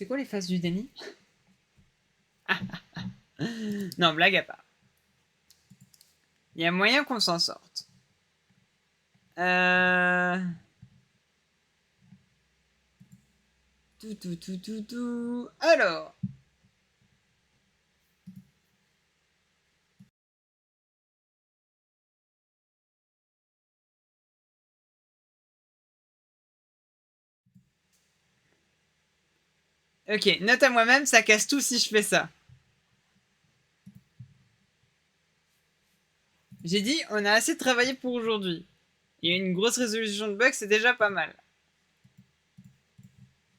C'est quoi les phases du déni? Non, blague à part. Il y a moyen qu'on s'en sorte. Tout. Alors. Ok, note à moi-même, ça casse tout si je fais ça. J'ai dit, on a assez travaillé pour aujourd'hui. Il y a une grosse résolution de bugs, c'est déjà pas mal.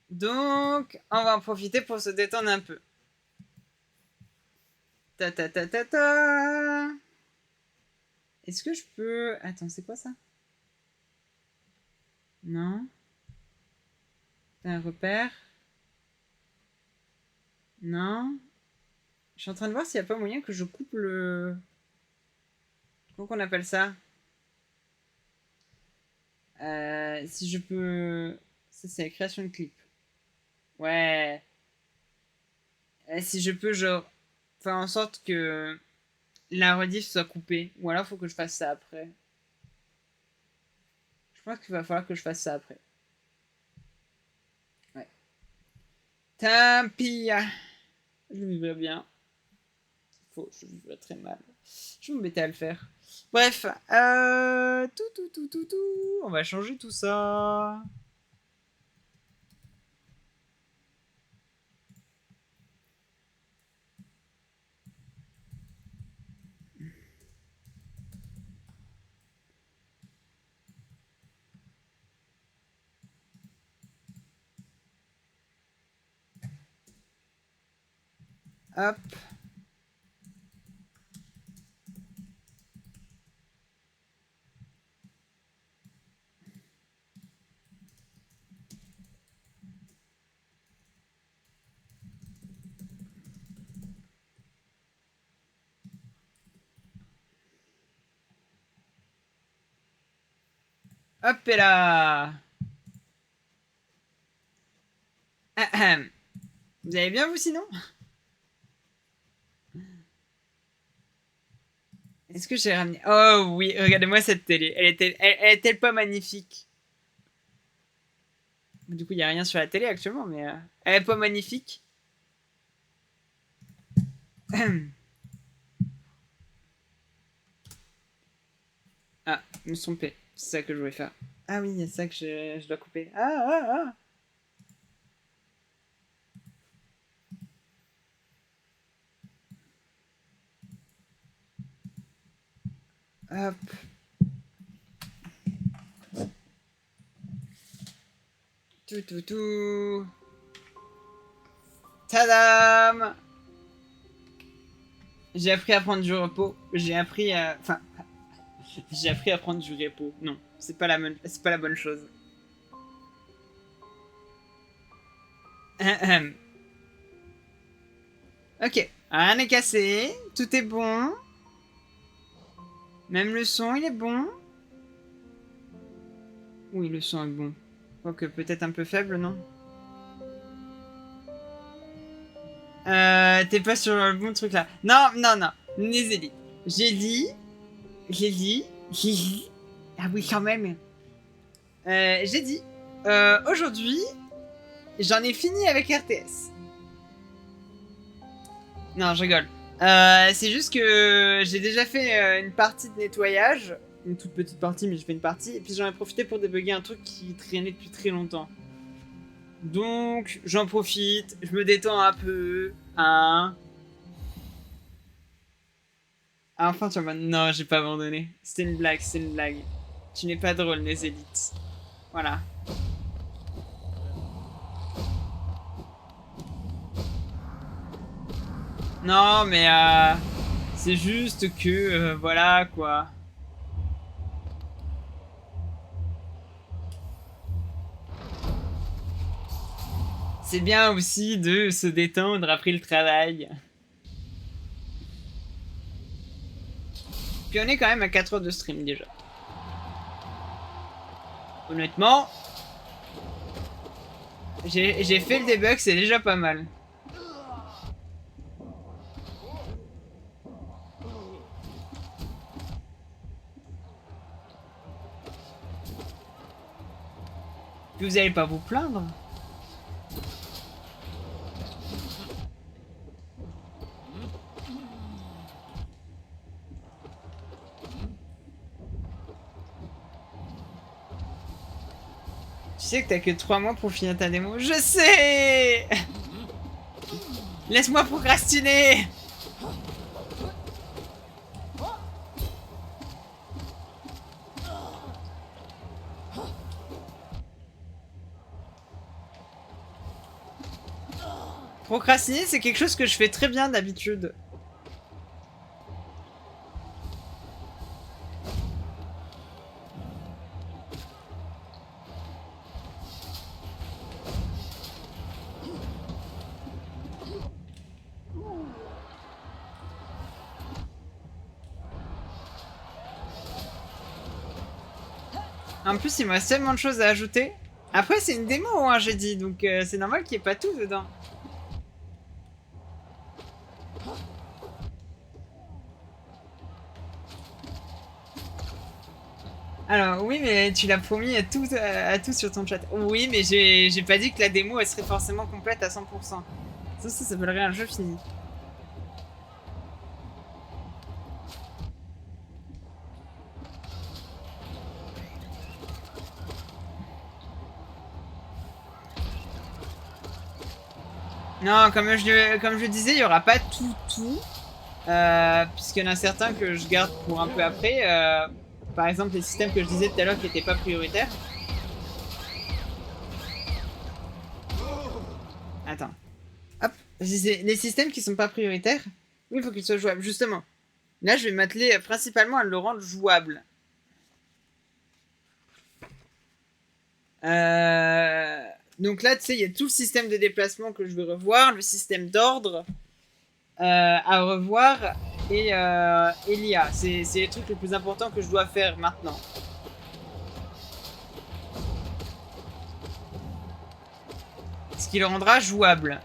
Donc, on va en profiter pour se détendre un peu. Ta. Est-ce que je peux... Attends, c'est quoi ça? Non. Un repère. Non. Je suis en train de voir s'il n'y a pas moyen que je coupe le... Comment qu'on appelle ça? Si je peux... Ça, c'est la création de clip. Ouais. Si je peux, genre, faire en sorte que la rediff soit coupée. Ou alors, faut que je fasse ça après. Je pense qu'il va falloir que je fasse ça après. Ouais. Tant pis. Je vivrai bien. Faux, je vivrai très mal. Je vais me mettais à le faire. Bref. Tout. On va changer tout ça. Hop. Hop et là. Vous allez bien vous sinon? Est-ce que j'ai ramené... Oh oui, regardez-moi cette télé. Elle est-elle pas magnifique? Du coup, il n'y a rien sur la télé actuellement, mais elle est pas magnifique. Ah, je me suis trompé. C'est ça que je voulais faire. Ah oui, c'est ça que je dois couper. Ah. Hop. Tout. Tadam! J'ai appris à prendre du repos. J'ai appris à... Enfin... J'ai appris à prendre du repos. Non, c'est pas la bonne chose. Ok, rien n'est cassé. Tout est bon. Même le son, il est bon. Oui, le son est bon. Quoique peut-être un peu faible, non? T'es pas sur le bon truc là. Non. Nézélie. J'ai dit. Ah oui, quand même. J'ai dit. Aujourd'hui, j'en ai fini avec RTS. Non, je rigole. C'est juste que j'ai déjà fait une partie de nettoyage. Une toute petite partie, mais j'ai fait une partie. Et puis j'en ai profité pour débugger un truc qui traînait depuis très longtemps. Donc, j'en profite. Je me détends un peu. Hein. Ah, enfin, tu vas... Non, j'ai pas abandonné. C'était une blague. Tu n'es pas drôle, les élites. Voilà. Non, mais c'est juste que... voilà, quoi. C'est bien aussi de se détendre après le travail. Puis on est quand même à 4 heures de stream, déjà. Honnêtement... J'ai fait le debug, c'est déjà pas mal. Puis vous allez pas vous plaindre. Tu sais que t'as que 3 mois pour finir ta démo. Je sais. Laisse-moi procrastiner. Procrastiner, c'est quelque chose que je fais très bien d'habitude. En plus, il me reste tellement de choses à ajouter. Après, c'est une démo, hein, j'ai dit, donc c'est normal qu'il n'y ait pas tout dedans. Alors, oui, mais tu l'as promis à tout sur ton chat. Oui, mais j'ai pas dit que la démo, elle serait forcément complète à 100%. Ça s'appellerait un jeu fini. Non, comme je disais, il y aura pas tout. Puisqu'il y en a certains que je garde pour un peu après. Par exemple, les systèmes que je disais tout à l'heure qui n'étaient pas prioritaires. Attends. Hop. Les systèmes qui sont pas prioritaires, oui, il faut qu'ils soient jouables. Justement. Là, je vais m'atteler principalement à le rendre jouable. Donc là, tu sais, il y a tout le système de déplacement que je veux revoir, le système d'ordre à revoir et l'IA. C'est les trucs les plus importants que je dois faire maintenant. Ce qui le rendra jouable.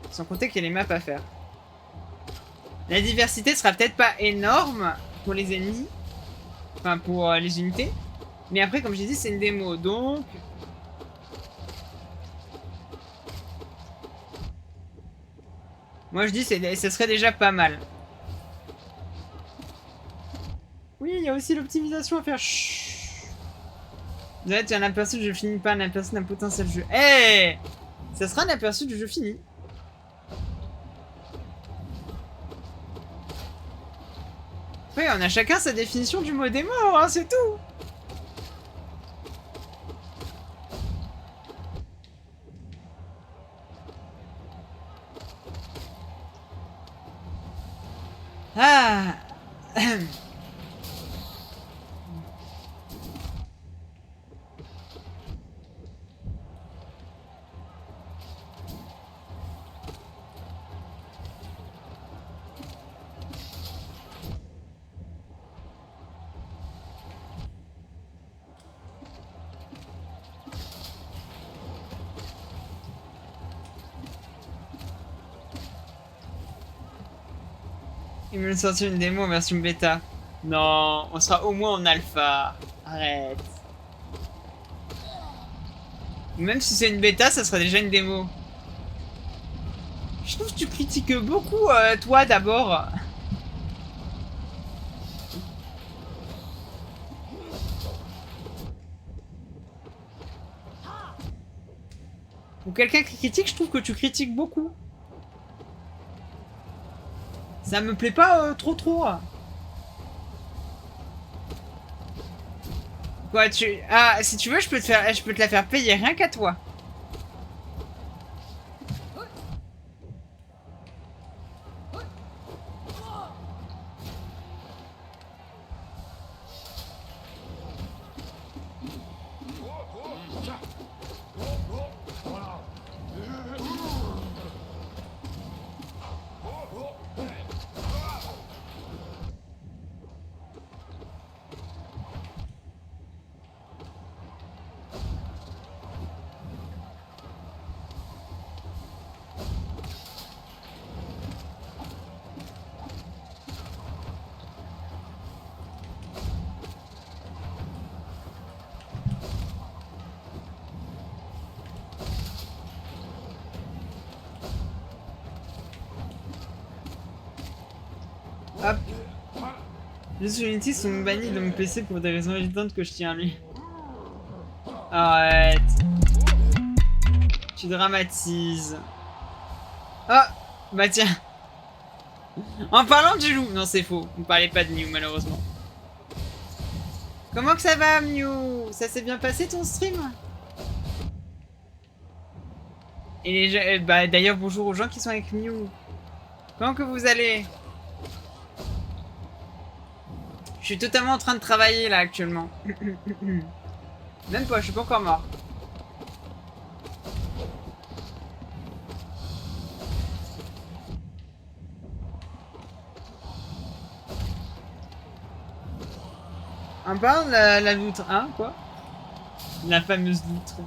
Sans compter qu'il y a les maps à faire. La diversité sera peut-être pas énorme pour les ennemis. Enfin, pour les unités. Mais après, comme j'ai dit, c'est une démo. Donc... moi, je dis que ça serait déjà pas mal. Oui, il y a aussi l'optimisation à faire. Chut. Vous savez, tu as un aperçu du jeu fini, pas un aperçu d'un potentiel jeu. Eh hey, ça sera un aperçu du jeu fini. Oui, on a chacun sa définition du mot démo, hein, c'est tout. Ah. Ils me sortir une démo en version bêta. Non, on sera au moins en alpha. Arrête. Même si c'est une bêta, ça sera déjà une démo. Je trouve que tu critiques beaucoup, toi d'abord. Pour quelqu'un qui critique, je trouve que tu critiques beaucoup. Ça me plaît pas trop. Quoi, ah, si tu veux, je peux te la faire payer rien qu'à toi. Hop. Les jeux sur Unity sont bannis de mon PC pour des raisons évidentes que je tiens à lui. Arrête. Tu dramatises. Ah, bah tiens. En parlant du loup. Non, c'est faux. Vous ne parlez pas de Mew, malheureusement. Comment que ça va, Mew? Ça s'est bien passé ton stream? Et les gens... bah d'ailleurs, bonjour aux gens qui sont avec Mew. Comment que vous allez? Je suis totalement en train de travailler là actuellement. Même pas, je suis pas encore mort. On parle de la loutre, hein, quoi? La fameuse loutre.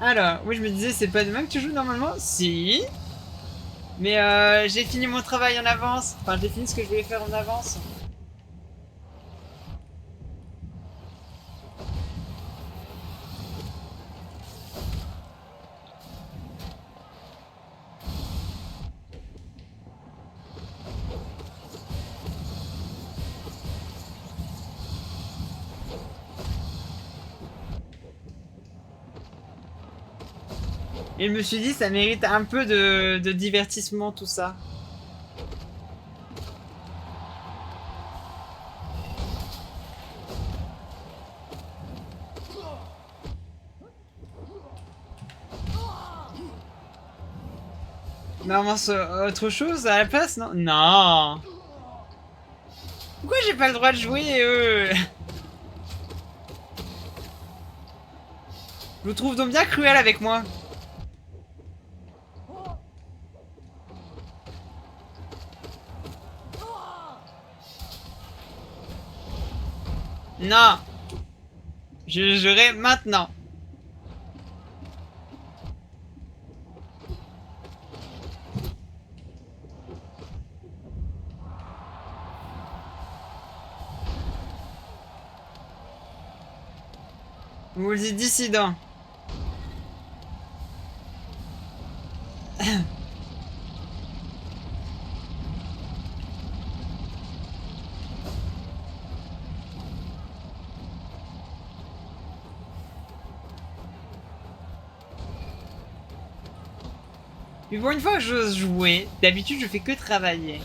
Alors, oui, je me disais, c'est pas demain que tu joues normalement? Si. Mais j'ai fini mon travail en avance. Enfin, j'ai fini ce que je voulais faire en avance. Et je me suis dit, ça mérite un peu de divertissement, tout ça. Non, autre chose à la place, non? Non. Pourquoi j'ai pas le droit de jouer, eux? Je vous trouve donc bien cruel avec moi. Non. Je jouerai maintenant. Vous le dites dissident. Mais pour une fois que j'ose jouer, d'habitude je fais que travailler.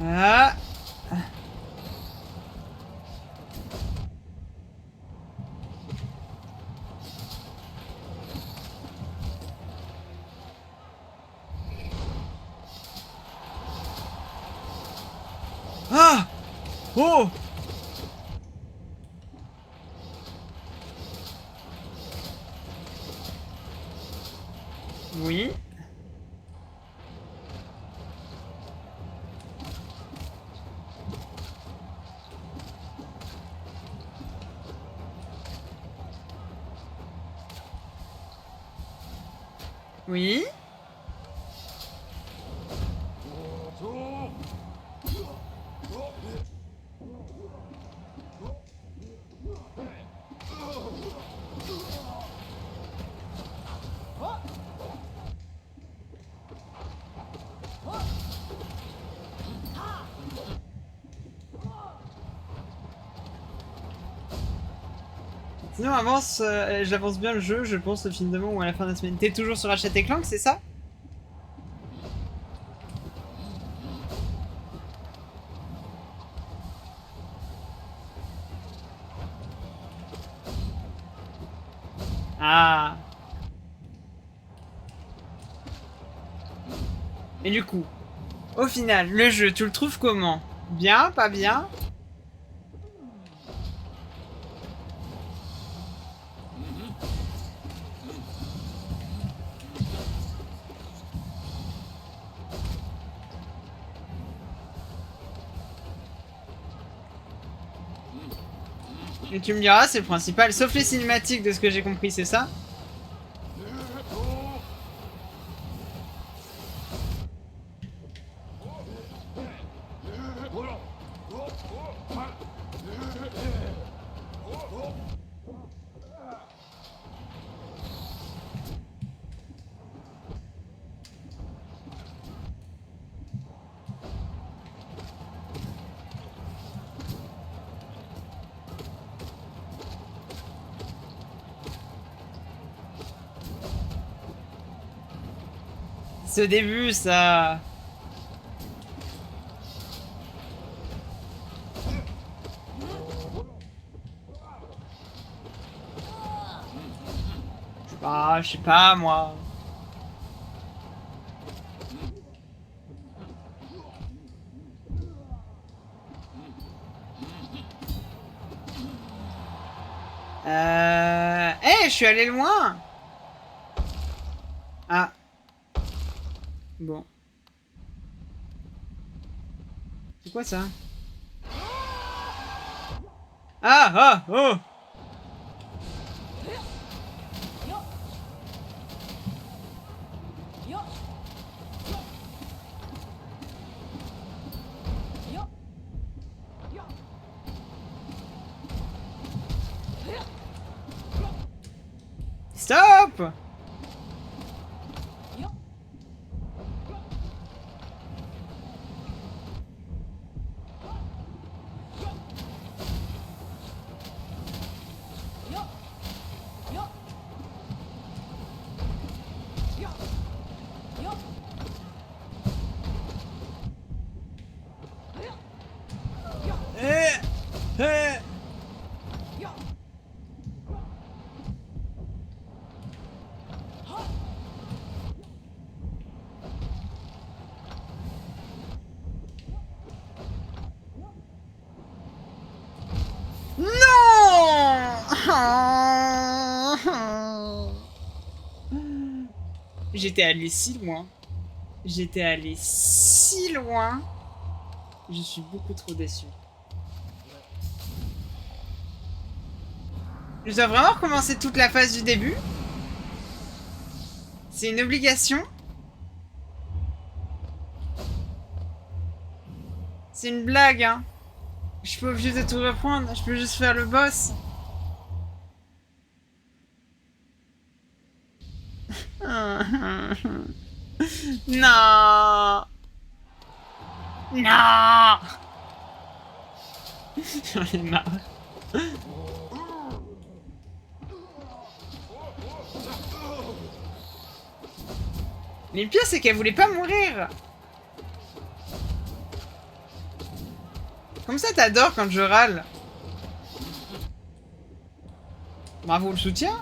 Ah. Ah. Oh. Oui. Oui. Sinon, j'avance bien le jeu, je pense, au film demain ou à la fin de la semaine. T'es toujours sur Ratchet et Clank, c'est ça? Ah. Et du coup, au final, le jeu, tu le trouves comment? Bien, pas bien? Et tu me diras, c'est le principal, sauf les cinématiques de ce que j'ai compris, c'est ça? Ce début, ça... Je sais pas, moi. Eh, je suis allé loin. Ah. Bon. C'est quoi ça? Ah, ah, oh. Stop! Eh. Non! J'étais allé si loin. J'étais allé si loin. Je suis beaucoup trop déçu. Je dois vraiment recommencer toute la phase du début? C'est une obligation? C'est une blague, hein? Je suis pas obligé de tout reprendre, je peux juste faire le boss. Non! Non! J'en ai marre. Mais le pire, c'est qu'elle voulait pas mourir. Comme ça, t'adores quand je râle. Bravo le soutien.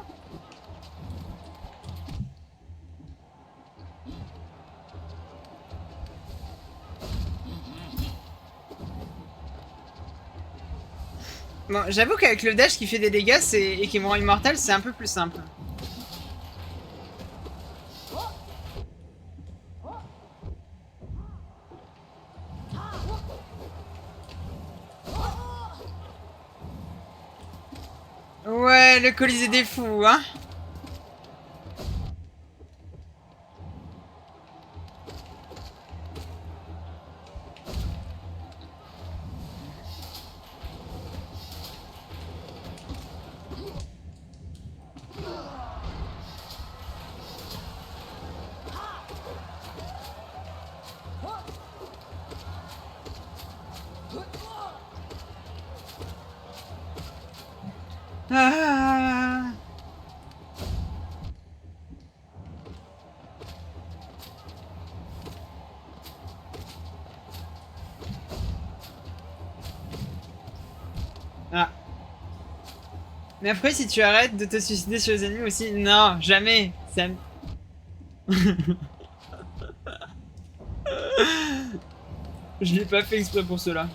Bon, j'avoue qu'avec le dash qui fait des dégâts et qui me rend immortel, c'est un peu plus simple. Ouais, le Colisée des fous, hein. Ah. Ah. Mais après, si tu arrêtes de te suicider sur les ennemis aussi... Non, jamais. Ça... Je l'ai pas fait exprès pour cela.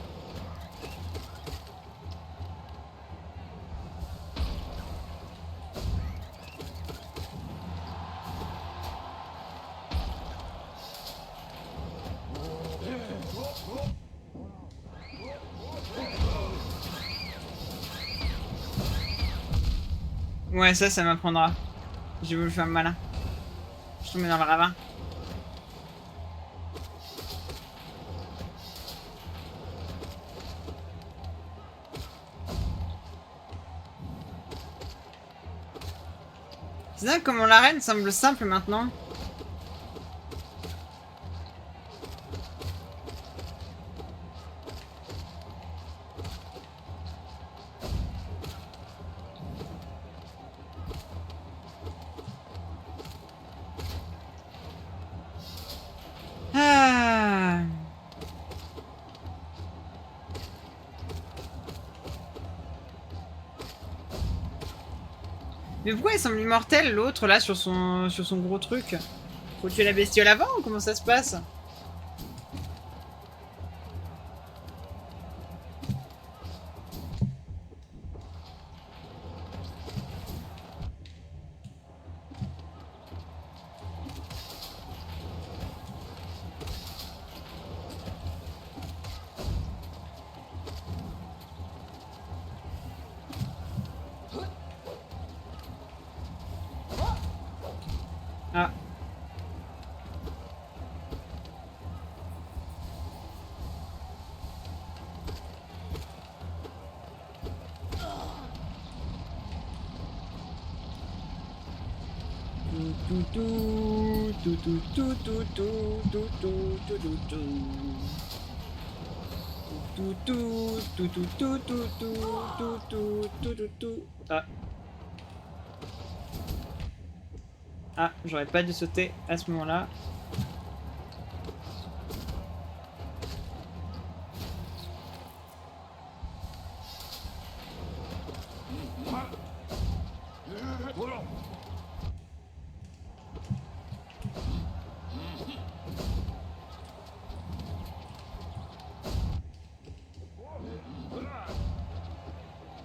Ouais, ça m'apprendra. J'ai voulu faire malin. Je suis tombé dans le ravin. C'est dingue comment l'arène semble simple maintenant. Ah. Mais pourquoi il semble immortel l'autre là sur son gros truc? Faut tuer la bestiole avant ou comment ça se passe? Ah. Ah. Ah, j'aurais pas dû sauter à ce moment-là.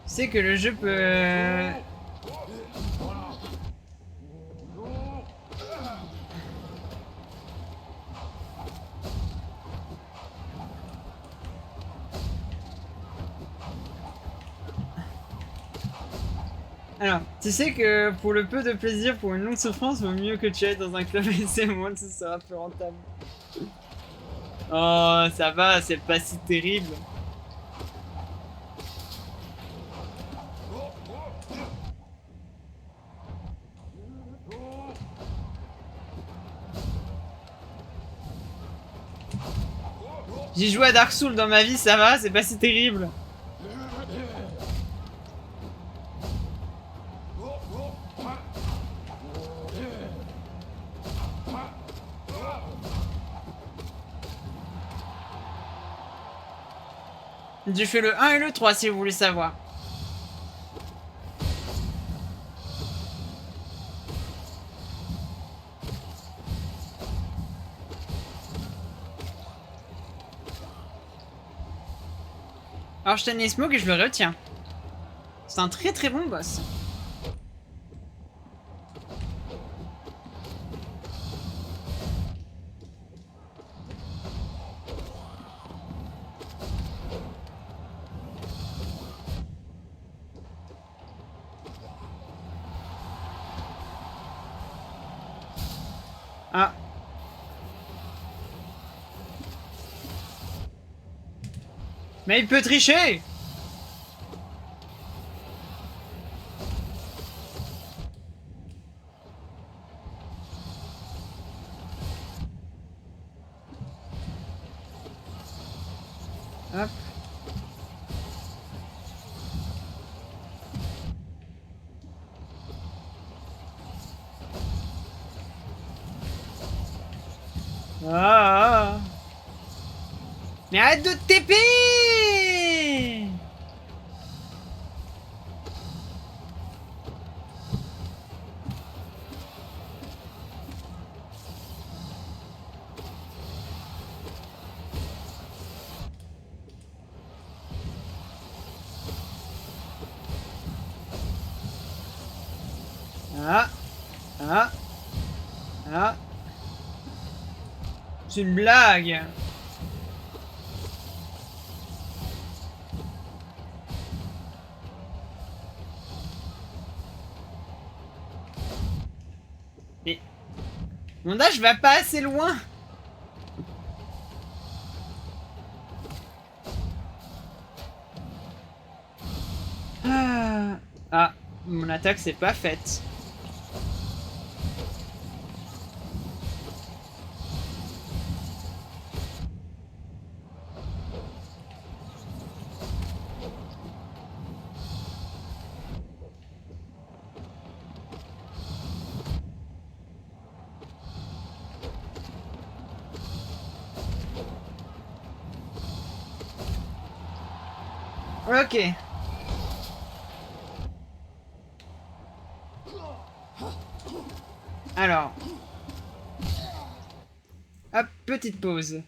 C'est que le jeu peut... Alors, tu sais que pour le peu de plaisir, pour une longue souffrance, vaut mieux que tu ailles dans un club et c'est moins, ça sera plus rentable. Oh, ça va, c'est pas si terrible. J'ai joué à Dark Souls dans ma vie, ça va, c'est pas si terrible. J'ai fait le 1 et le 3 si vous voulez savoir. Alors je tenais Smoke et je le retiens. C'est un très très bon boss. Ah. Mais il peut tricher! Hop. Ah. Mais arrête de te TP! C'est une blague. Mais... Mon âge va pas assez loin. Ah, mon attaque c'est pas faite. Ok. Alors. Hop, petite pause.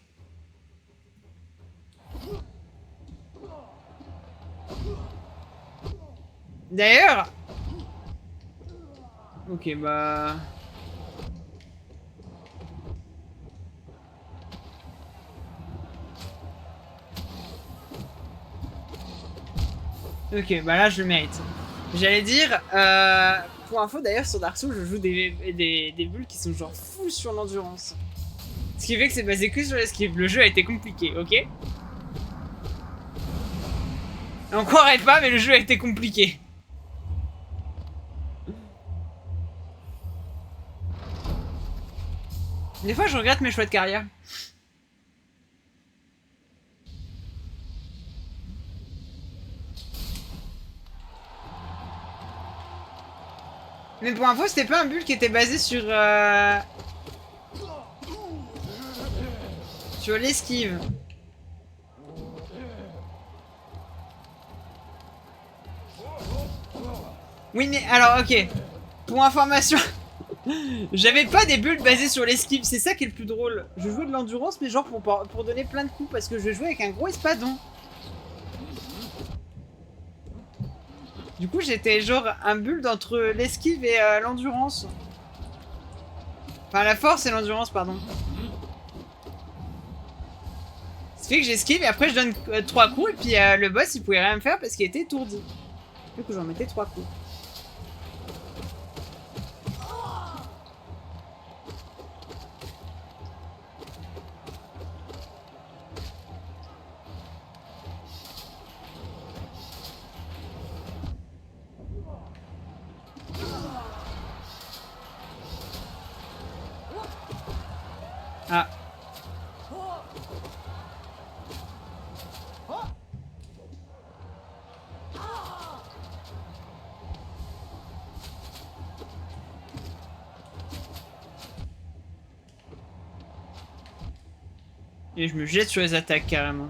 D'ailleurs... Ok, bah... Ok, bah là je le mérite. J'allais dire, pour info d'ailleurs sur Dark Souls je joue des bulles qui sont genre fous sur l'endurance. Ce qui fait que c'est basé que sur l'esquive. Le jeu a été compliqué, ok? On croirait pas mais le jeu a été compliqué. Des fois je regrette mes choix de carrière. Mais pour info, c'était pas un build qui était basé sur l'esquive. Oui, mais alors, ok. Pour information, j'avais pas des builds basés sur l'esquive. C'est ça qui est le plus drôle. Je jouais de l'endurance, mais genre pour donner plein de coups parce que je jouais avec un gros espadon. Du coup, j'étais genre un build entre l'esquive et l'endurance. Enfin, la force et l'endurance, pardon. Ce qui fait que j'esquive et après je donne 3 coups et puis le boss il pouvait rien me faire parce qu'il était étourdi. Du coup, j'en mettais 3 coups. Ah. Et je me jette sur les attaques carrément.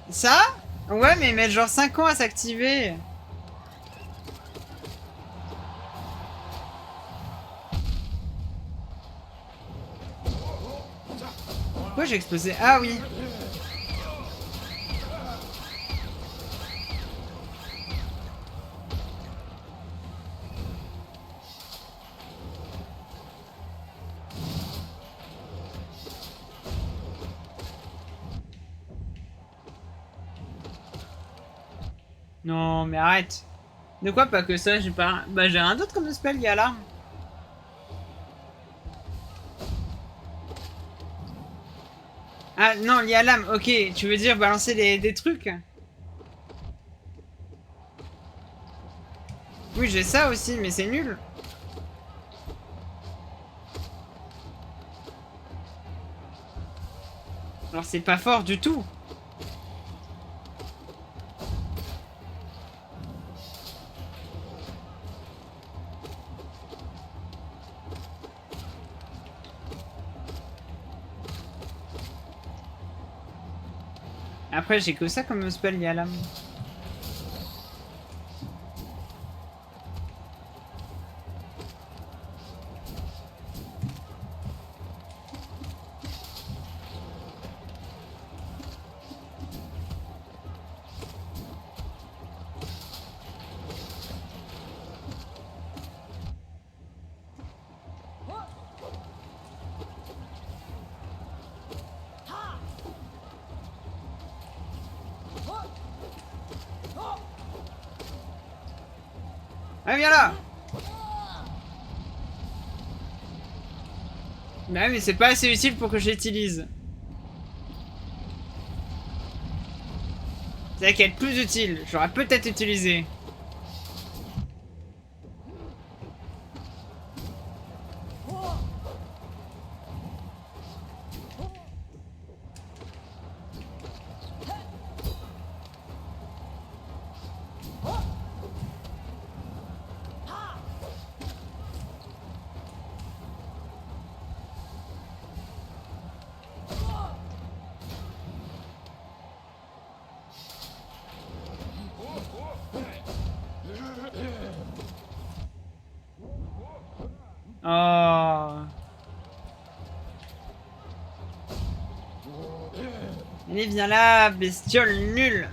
Ça? Ouais, mais mettre genre 5 ans à s'activer. Pourquoi j'ai explosé? Ah oui. Non, mais arrête. De quoi pas que ça? J'ai pas... Bah j'ai rien d'autre comme spell, il y a là. Ah non, il y a l'âme, ok. Tu veux dire balancer des trucs? Oui, j'ai ça aussi, mais c'est nul. Alors c'est pas fort du tout. Après, j'ai que ça comme spell, il y a l'âme. Ah, viens là! Bah mais c'est pas assez utile pour que je l'utilise. C'est vrai qu'elle est plus utile. J'aurais peut-être utilisé. Oh. Allez, viens là, bestiole nulle.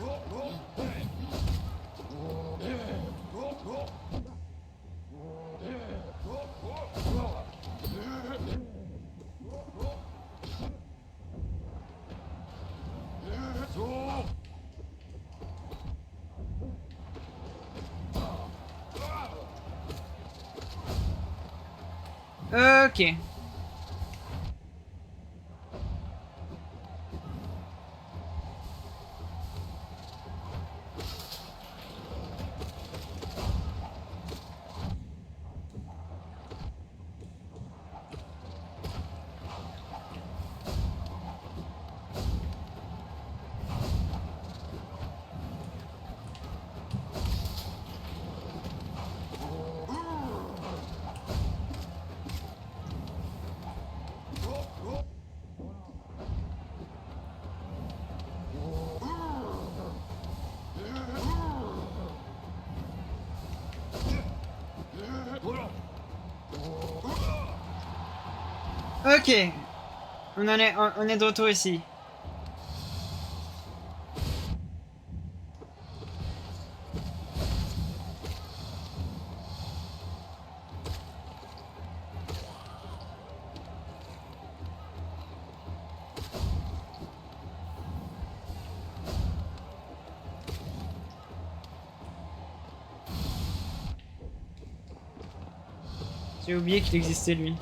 Ok. Ok. On est de retour ici. J'ai oublié qu'il existait lui.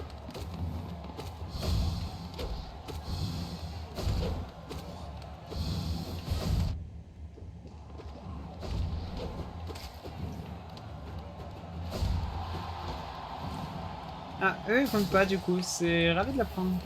Ah, eux ils comptent pas du coup, c'est ravi de l'apprendre.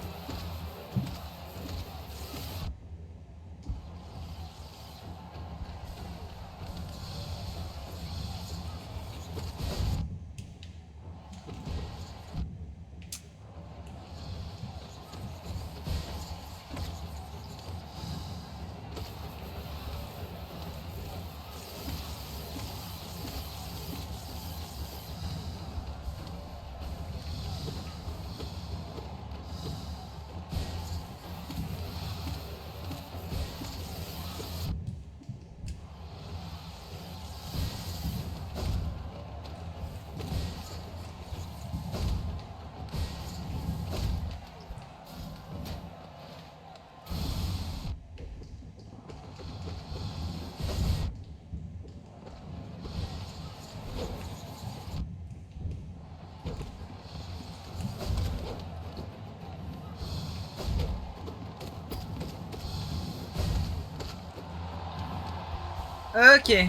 Ok.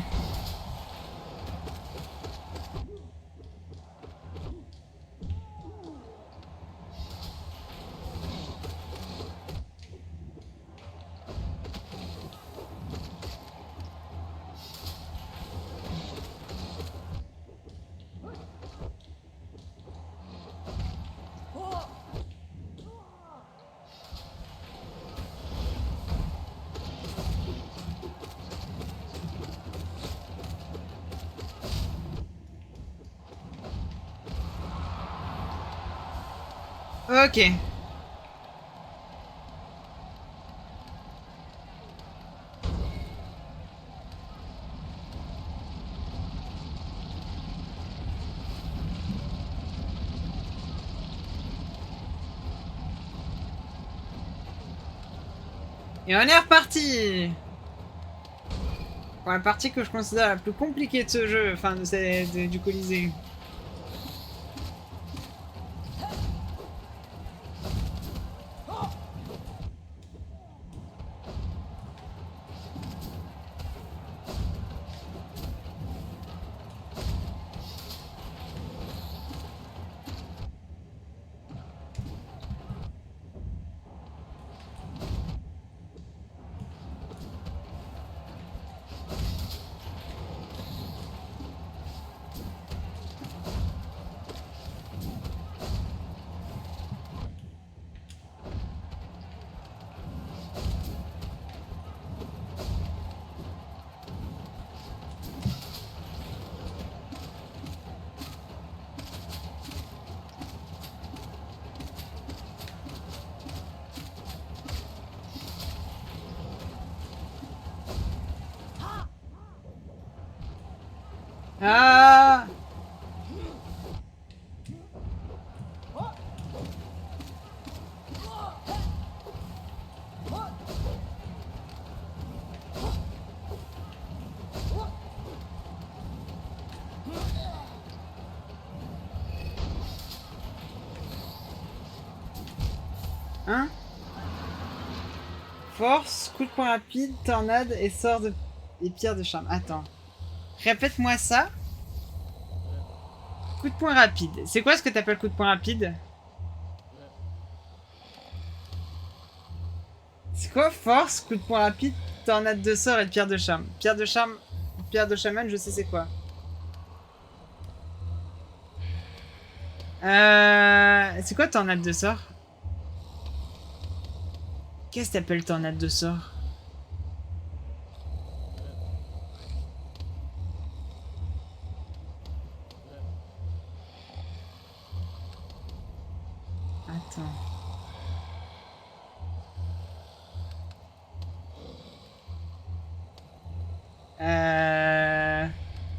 Ok. Et on est reparti. Pour la partie que je considère la plus compliquée de ce jeu, enfin du Colisée. Ah! Hein? Force, coup de poing rapide, tornade et sort de... et pierre de charme. Attends. Répète-moi ça. Coup de poing rapide. C'est quoi ce que t'appelles coup de poing rapide? C'est quoi force, coup de poing rapide, tornade de sort et pierre de charme? Pierre de charme, pierre de chaman, je sais c'est quoi. C'est quoi tornade de sort? Qu'est-ce que t'appelles tornade de sort? Attends.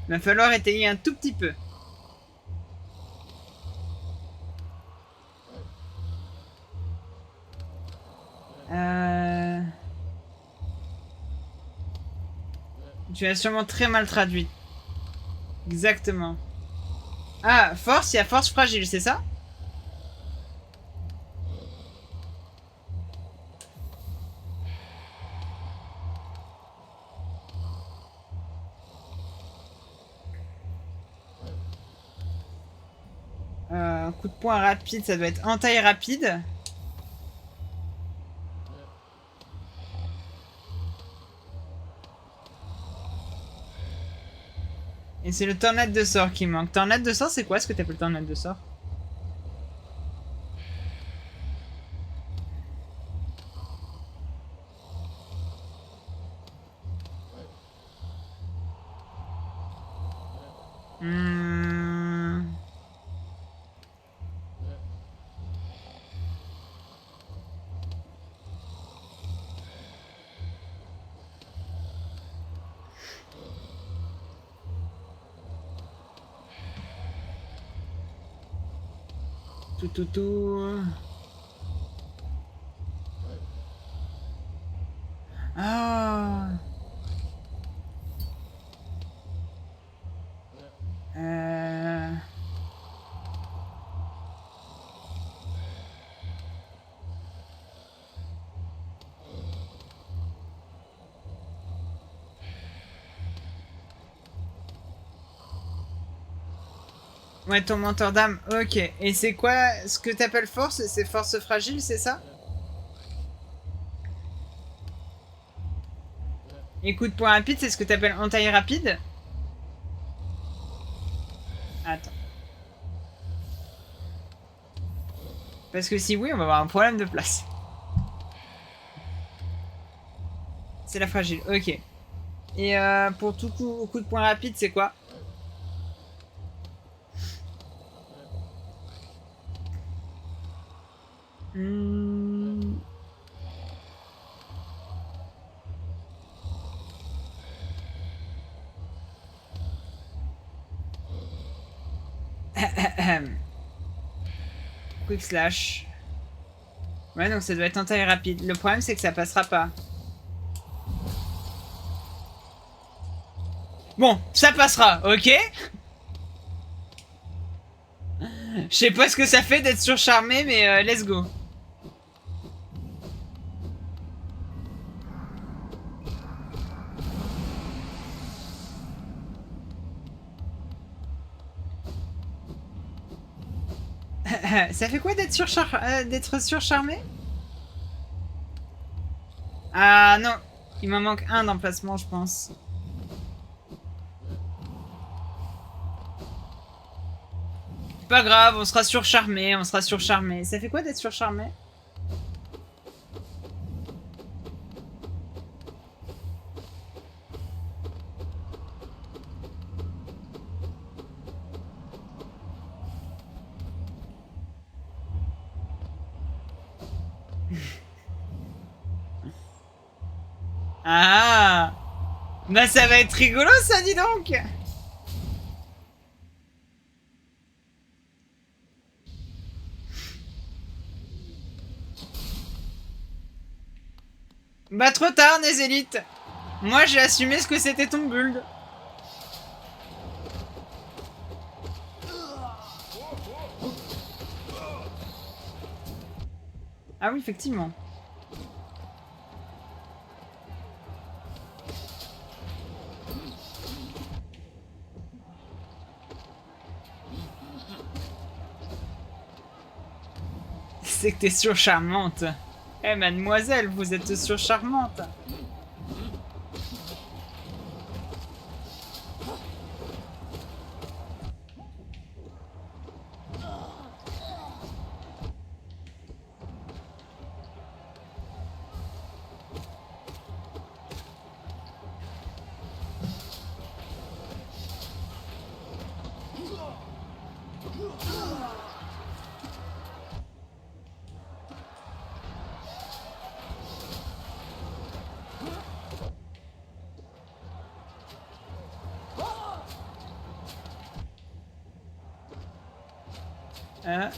Va falloir étayer un tout petit peu. Tu as sûrement très mal traduit. Exactement. Ah, force, il y a force fragile, c'est ça? Coup de poing rapide, ça doit être entaille rapide. Et c'est le tornade de sort qui manque. Tornade de sort, c'est quoi ce que t'appelles tornade de sort? Tout. Ah. Ouais, ton mentor d'âme, ok. Et c'est quoi ce que t'appelles force? C'est force fragile, c'est ça? Et coup de poing rapide, c'est ce que t'appelles entaille rapide? Attends. Parce que si oui, on va avoir un problème de place. C'est la fragile, ok. Et pour tout coup de poing rapide, c'est quoi? Quick slash. Ouais, donc ça doit être en taille rapide. Le problème, c'est que ça passera pas. Bon, ça passera, ok? Je sais pas ce que ça fait d'être surcharmé, mais let's go. Ça fait quoi d'être surcharmé? Ah non, il m'en manque un d'emplacement, je pense. Pas grave, on sera surcharmé, on sera surcharmé. Ça fait quoi d'être surcharmé? Ah, bah ça va être rigolo ça, dis donc. Bah trop tard, Nézélite. Moi j'ai assumé ce que c'était ton build. Ah oui, effectivement. C'est que t'es surcharmante. Eh mademoiselle, vous êtes surcharmante. Euh...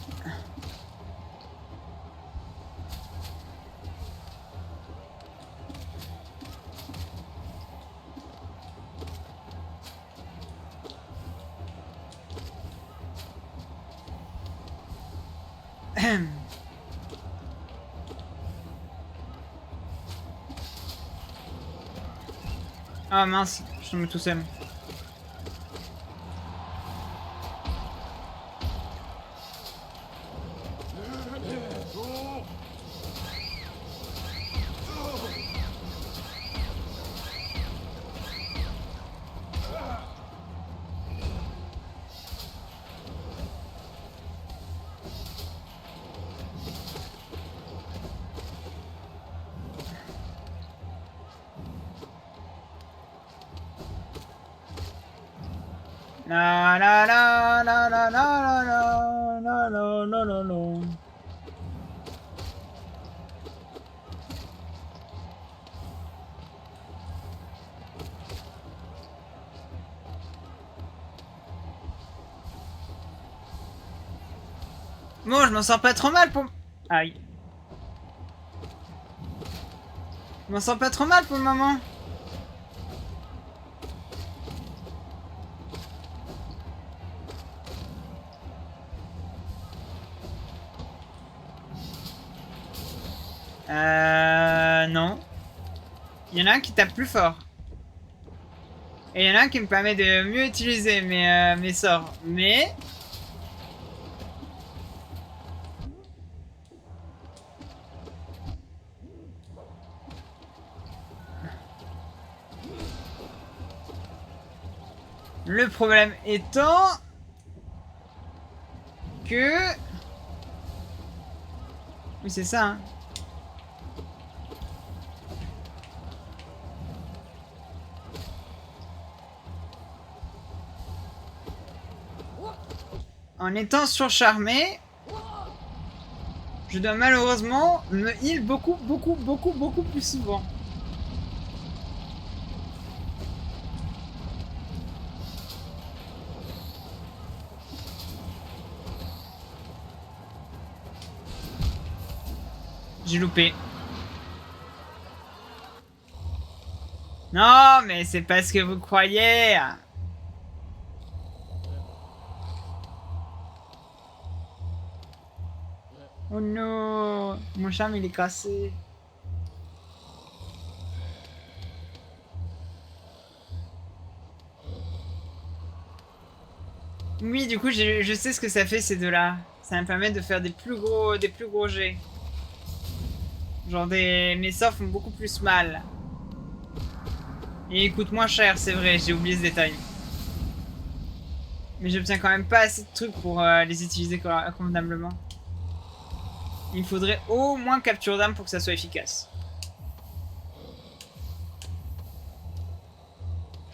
Ah mince, je tombe tout seul. La la la la la la la la la la la la. Bon, je m'en sors pas trop mal pour... Aïe. Je m'en sors pas trop mal pour le moment. Non. Il y en a un qui tape plus fort. Et il y en a un qui me permet de mieux utiliser mes sorts. Mais... Le problème étant... que... Oui, c'est ça, hein. En étant surcharmé, je dois malheureusement me heal beaucoup plus souvent. J'ai loupé. Non, mais c'est pas ce que vous croyez. Oh non, mon charme il est cassé. Oui, du coup, je sais ce que ça fait ces deux-là. Ça me permet de faire des plus gros jets. Genre mes sorts font beaucoup plus mal. Et ils coûtent moins cher, c'est vrai, j'ai oublié ce détail. Mais j'obtiens quand même pas assez de trucs pour les utiliser convenablement. Il me faudrait au moins capture d'âme pour que ça soit efficace.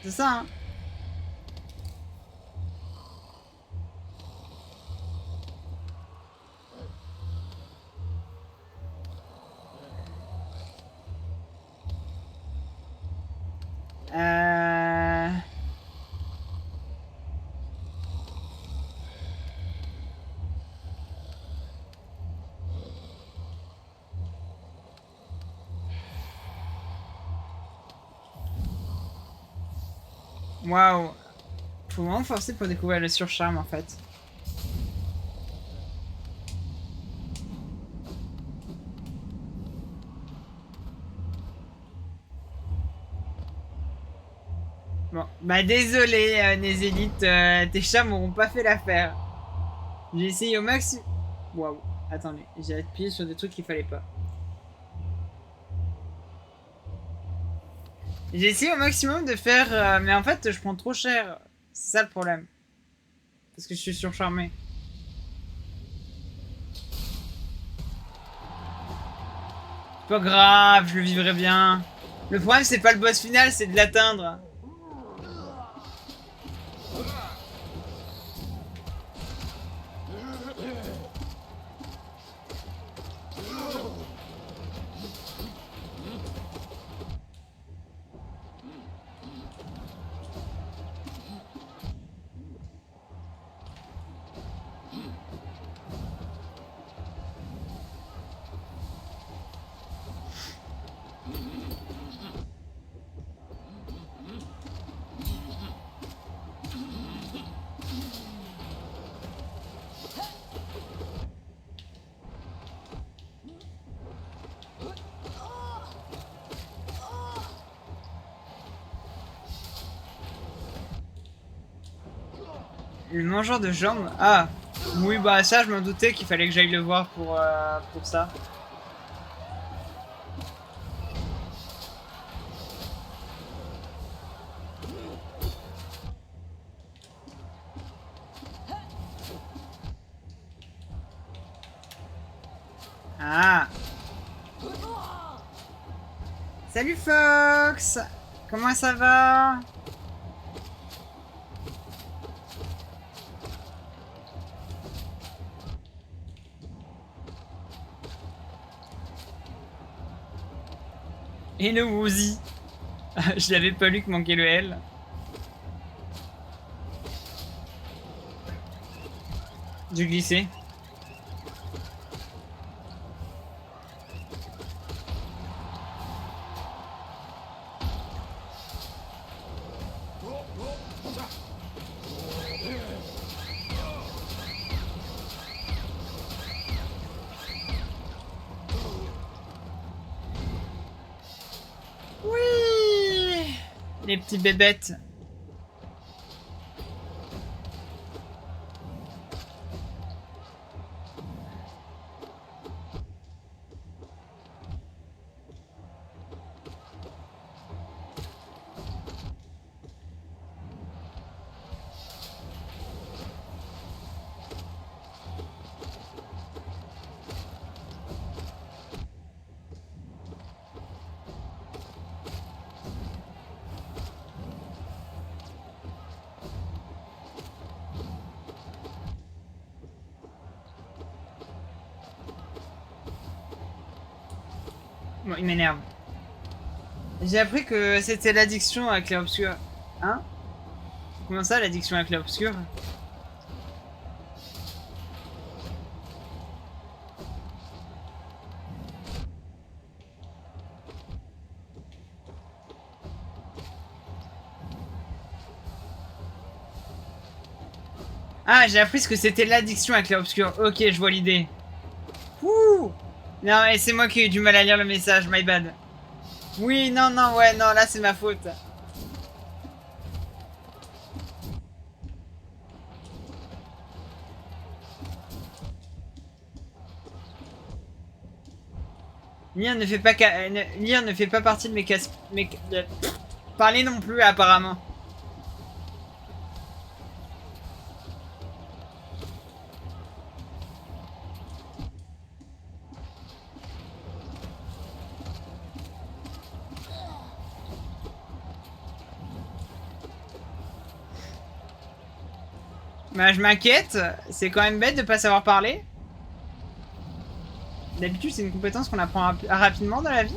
C'est ça, hein. Euh... Waouh. Faut vraiment forcer pour découvrir le surcharme en fait. Bon, bah désolé Nézélite, tes chats m'auront pas fait l'affaire. J'ai essayé au maximum. Waouh, attendez, j'ai appuyé sur des trucs qu'il fallait pas. J'ai essayé au maximum de faire, mais en fait je prends trop cher. C'est ça le problème. Parce que je suis surcharmé. Pas grave, je le vivrai bien. Le problème c'est pas le boss final, c'est de l'atteindre. Le mangeur de jambes. Ah, oui, bah ça, je m'en doutais qu'il fallait que j'aille le voir pour ça. Ah. Salut Fox. Comment ça va? Et le Woozy. Je l'avais pas lu que manquait le L. J'ai glissé. Oui. Les petits bébêtes. Bon, il m'énerve. J'ai appris que c'était l'addiction à clair obscur. Hein? Comment ça, l'addiction à clair obscur? Ah, j'ai appris ce que c'était l'addiction à clair-obscur. Ok, je vois l'idée. Ouh. Non, et c'est moi qui ai eu du mal à lire le message, my bad. Oui, non, non, ouais, non, là c'est ma faute. Lire ne fait pas lire ne fait pas partie de mes casse... Parler non plus, apparemment. Bah, je m'inquiète. C'est quand même bête de pas savoir parler. D'habitude, c'est une compétence qu'on apprend rapidement dans la vie.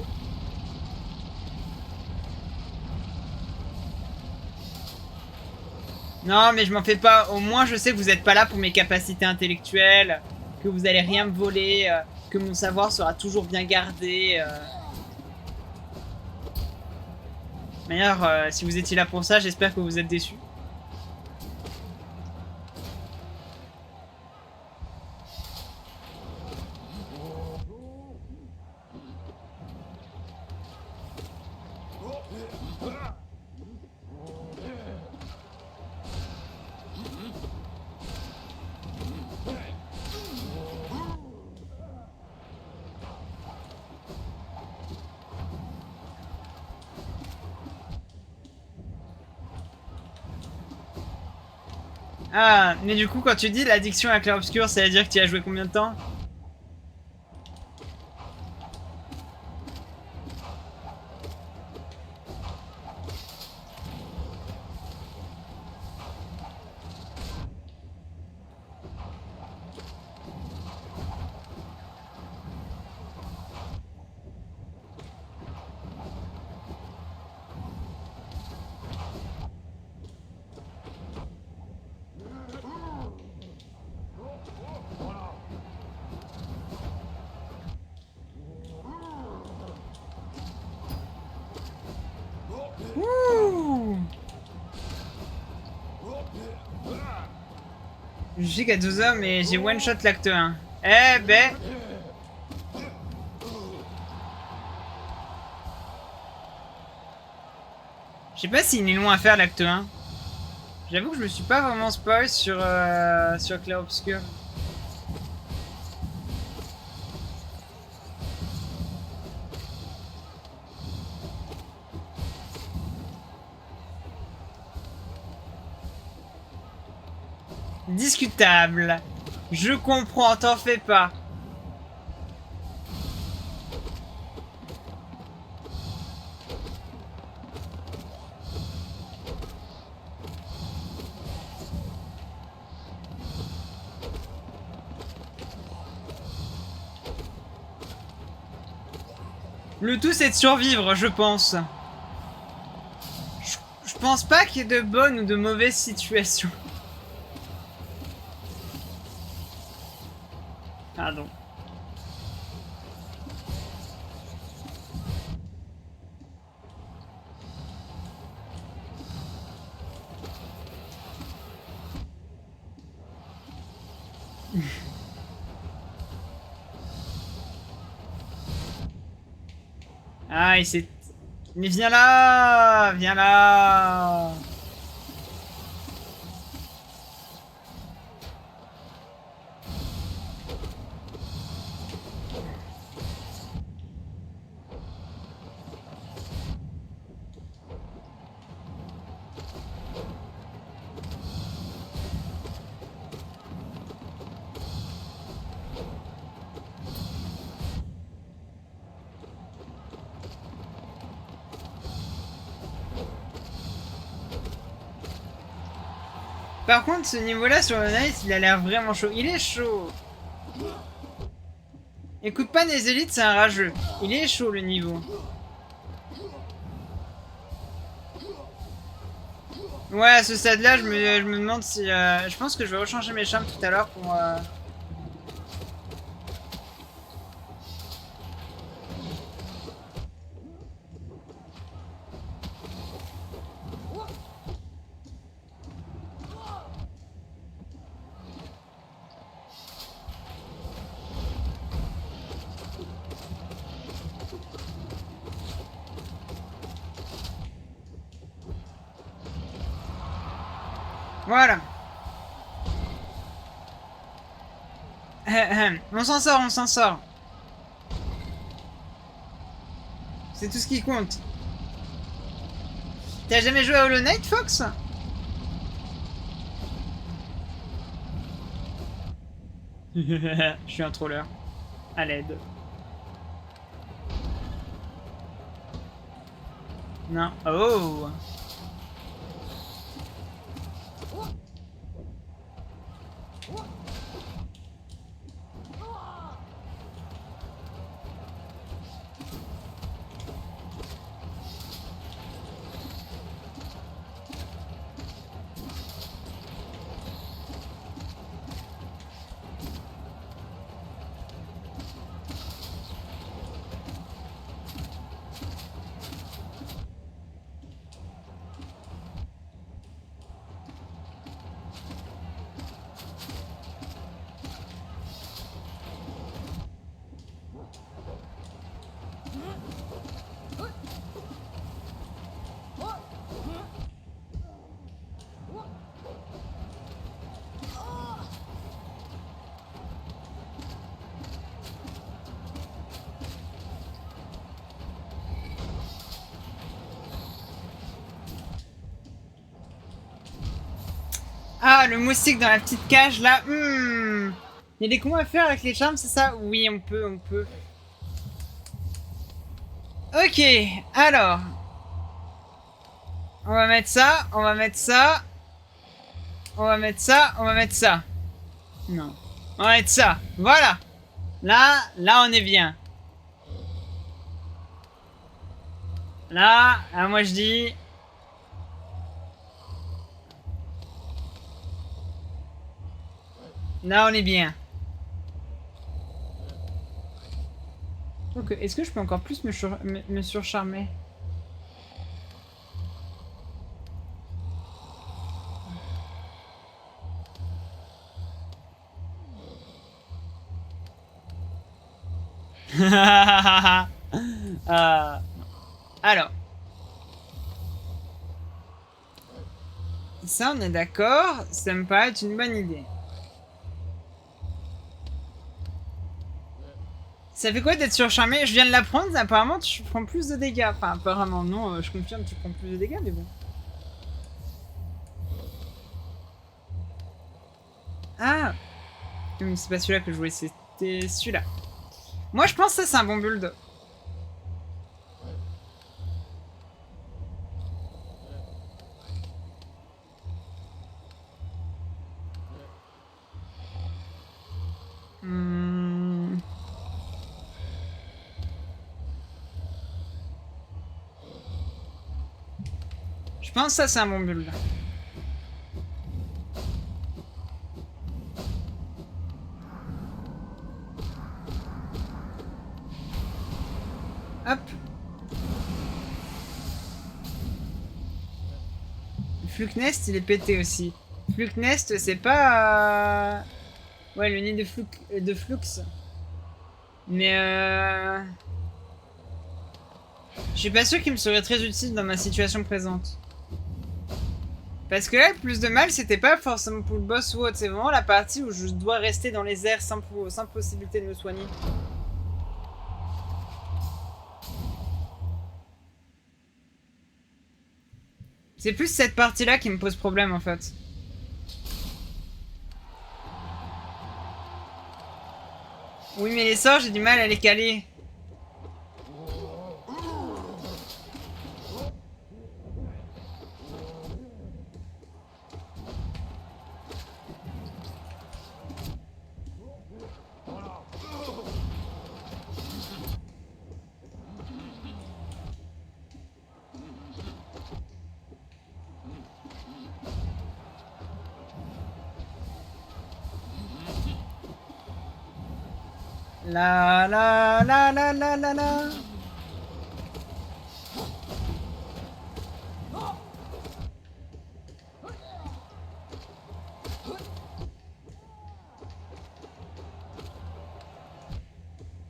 Non, mais je m'en fais pas. Au moins, je sais que vous êtes pas là pour mes capacités intellectuelles, que vous allez rien me voler, que mon savoir sera toujours bien gardé. D'ailleurs, si vous étiez là pour ça, j'espère que vous êtes déçus. Ah, mais du coup, quand tu dis l'addiction à clair-obscur, ça veut dire que tu y as joué combien de temps? Ouh. Je suis qu'à 12 hommes et j'ai one shot l'acte 1. Eh ben. Je sais pas s'il est long à faire l'acte 1. J'avoue que je me suis pas vraiment spoil sur Clair Obscur. Discutable. Je comprends, t'en fais pas. Le tout c'est de survivre, je pense. Je pense pas qu'il y ait de bonnes ou de mauvaises situations. Pardon. Ah, il s'est... Mais viens là! Viens là! Par contre, ce niveau-là sur le Nice, il a l'air vraiment chaud. Il est chaud! Écoute pas les élites, c'est un rageux. Il est chaud le niveau. Ouais, à ce stade-là, je me demande si... je pense que je vais rechanger mes charmes tout à l'heure pour... Voilà. On s'en sort, on s'en sort. C'est tout ce qui compte. T'as jamais joué à Hollow Knight, Fox? Je suis un troller. À l'aide. Non. Oh. Ah, le moustique dans la petite cage là. Il y a des combos à faire avec les charmes, c'est ça? Oui, on peut, on peut. Ok, alors. On va mettre ça, on va mettre ça. On va mettre ça, on va mettre ça. Non. On va mettre ça. Voilà. Là, on est bien. Là, moi je dis... Là, on est bien. Donc, est-ce que je peux encore plus me surcharmer? Alors. Ça, on est d'accord. Ça me paraît être une bonne idée. Ça fait quoi d'être surcharmé? Je viens de l'apprendre, apparemment tu prends plus de dégâts. Enfin, apparemment non, je confirme, tu prends plus de dégâts, mais bon. Ah! Mais c'est pas celui-là que je voulais, c'était celui-là. Moi, je pense que ça, c'est un bon build. Je pense que ça, c'est un bon build. Hop. Fluke-Nest, il est pété aussi. Fluke-Nest, c'est pas... Ouais, le nid de Flux. Mais je suis pas sûr qu'il me serait très utile dans ma situation présente. Parce que là, le plus de mal, c'était pas forcément pour le boss ou autre. C'est vraiment la partie où je dois rester dans les airs sans possibilité de me soigner. C'est plus cette partie-là qui me pose problème, en fait. Oui, mais les sorts, j'ai du mal à les caler. La la la la la la la.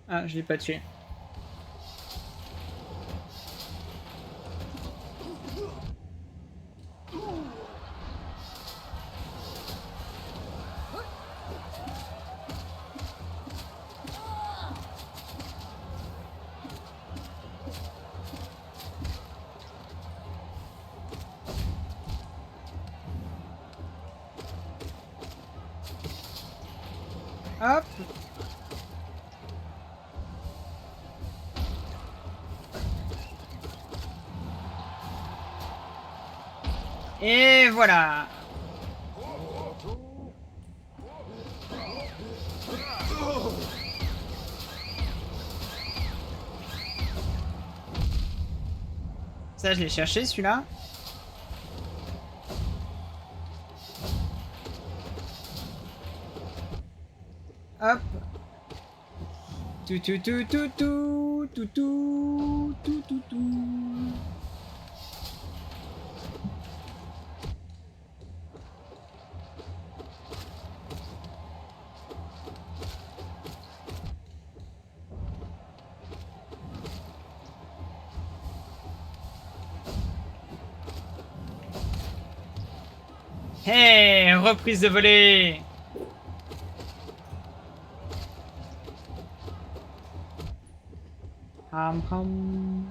Ah, je l'ai pas tué. Hop. Et voilà. Ça, je l'ai cherché, celui-là. Hop. Tout, tout, tout, tout, tout, tout, tout, tout, tout, tout. Hey, reprise de volée. Ham, ham.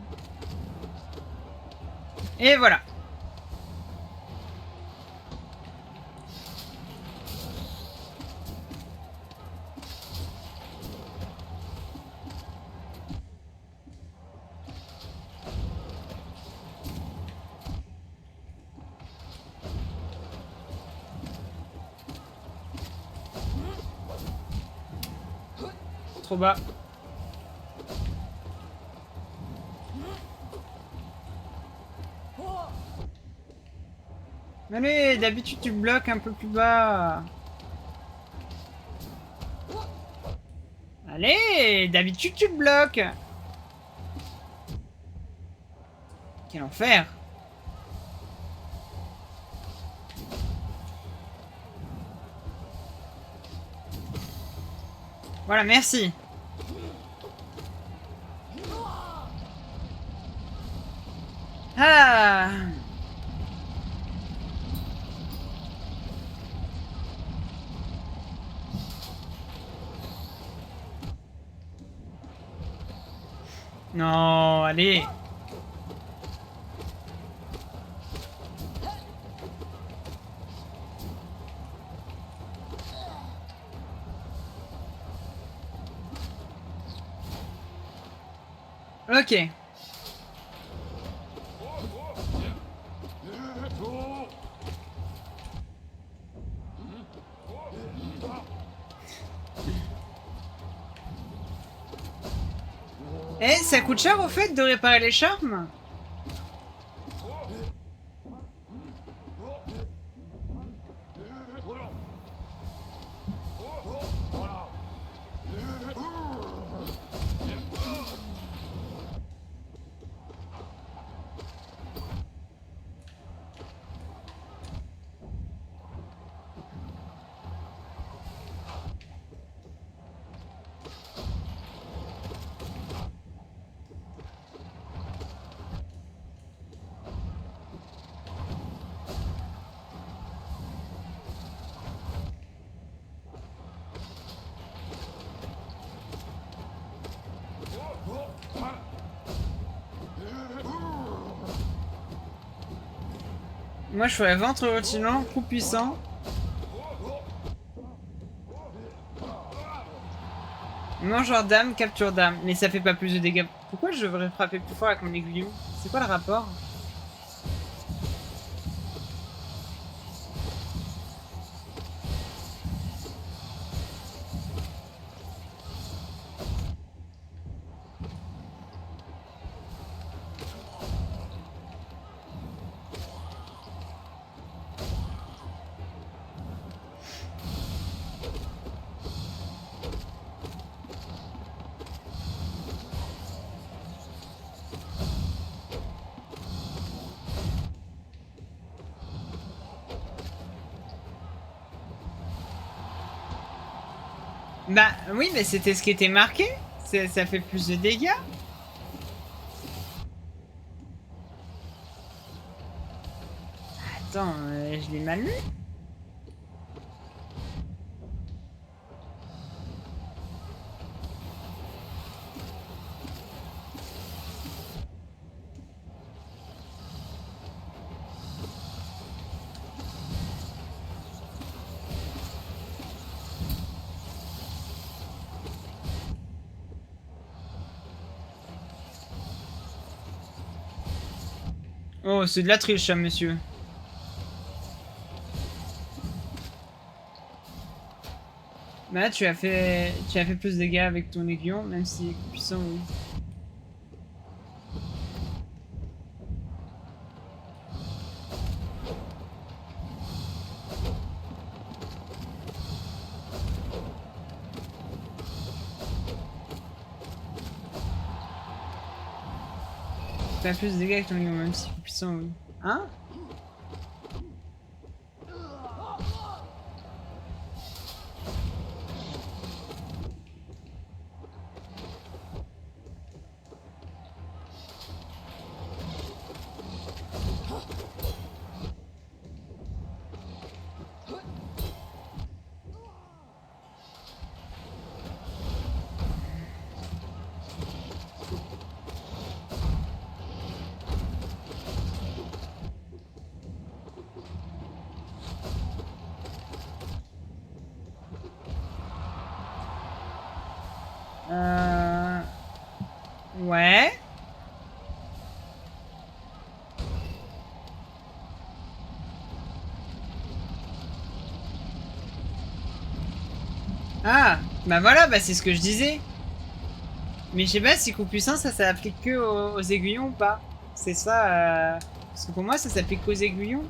Et voilà. Trop bas. Allez, d'habitude tu bloques un peu plus bas. Allez, d'habitude tu bloques. Quel enfer. Voilà, merci. Ah. Non, allez. Ok. Eh, ça coûte cher au fait de réparer les charmes? Moi je ferais ventre retilant, coup puissant. Mangeur d'âme, capture d'âme. Mais ça fait pas plus de dégâts. Pourquoi je devrais frapper plus fort avec mon aiguillon? C'est quoi le rapport? Bah oui, mais c'était ce qui était marqué. Ça fait plus de dégâts. Attends, je l'ai mal lu. Oh, c'est de la triche, ça, monsieur. Bah là, tu as fait plus de dégâts avec ton aiguillon, même s'il est puissant, oui. Tu as plus de dégâts avec ton aiguillon, même s'il est puissant, oui. Hein? Ouais. Ah, bah voilà, bah c'est ce que je disais. Mais je sais pas si coup puissant ça s'applique que aux aiguillons ou pas. C'est ça, parce que pour moi ça s'applique qu'aux aiguillons.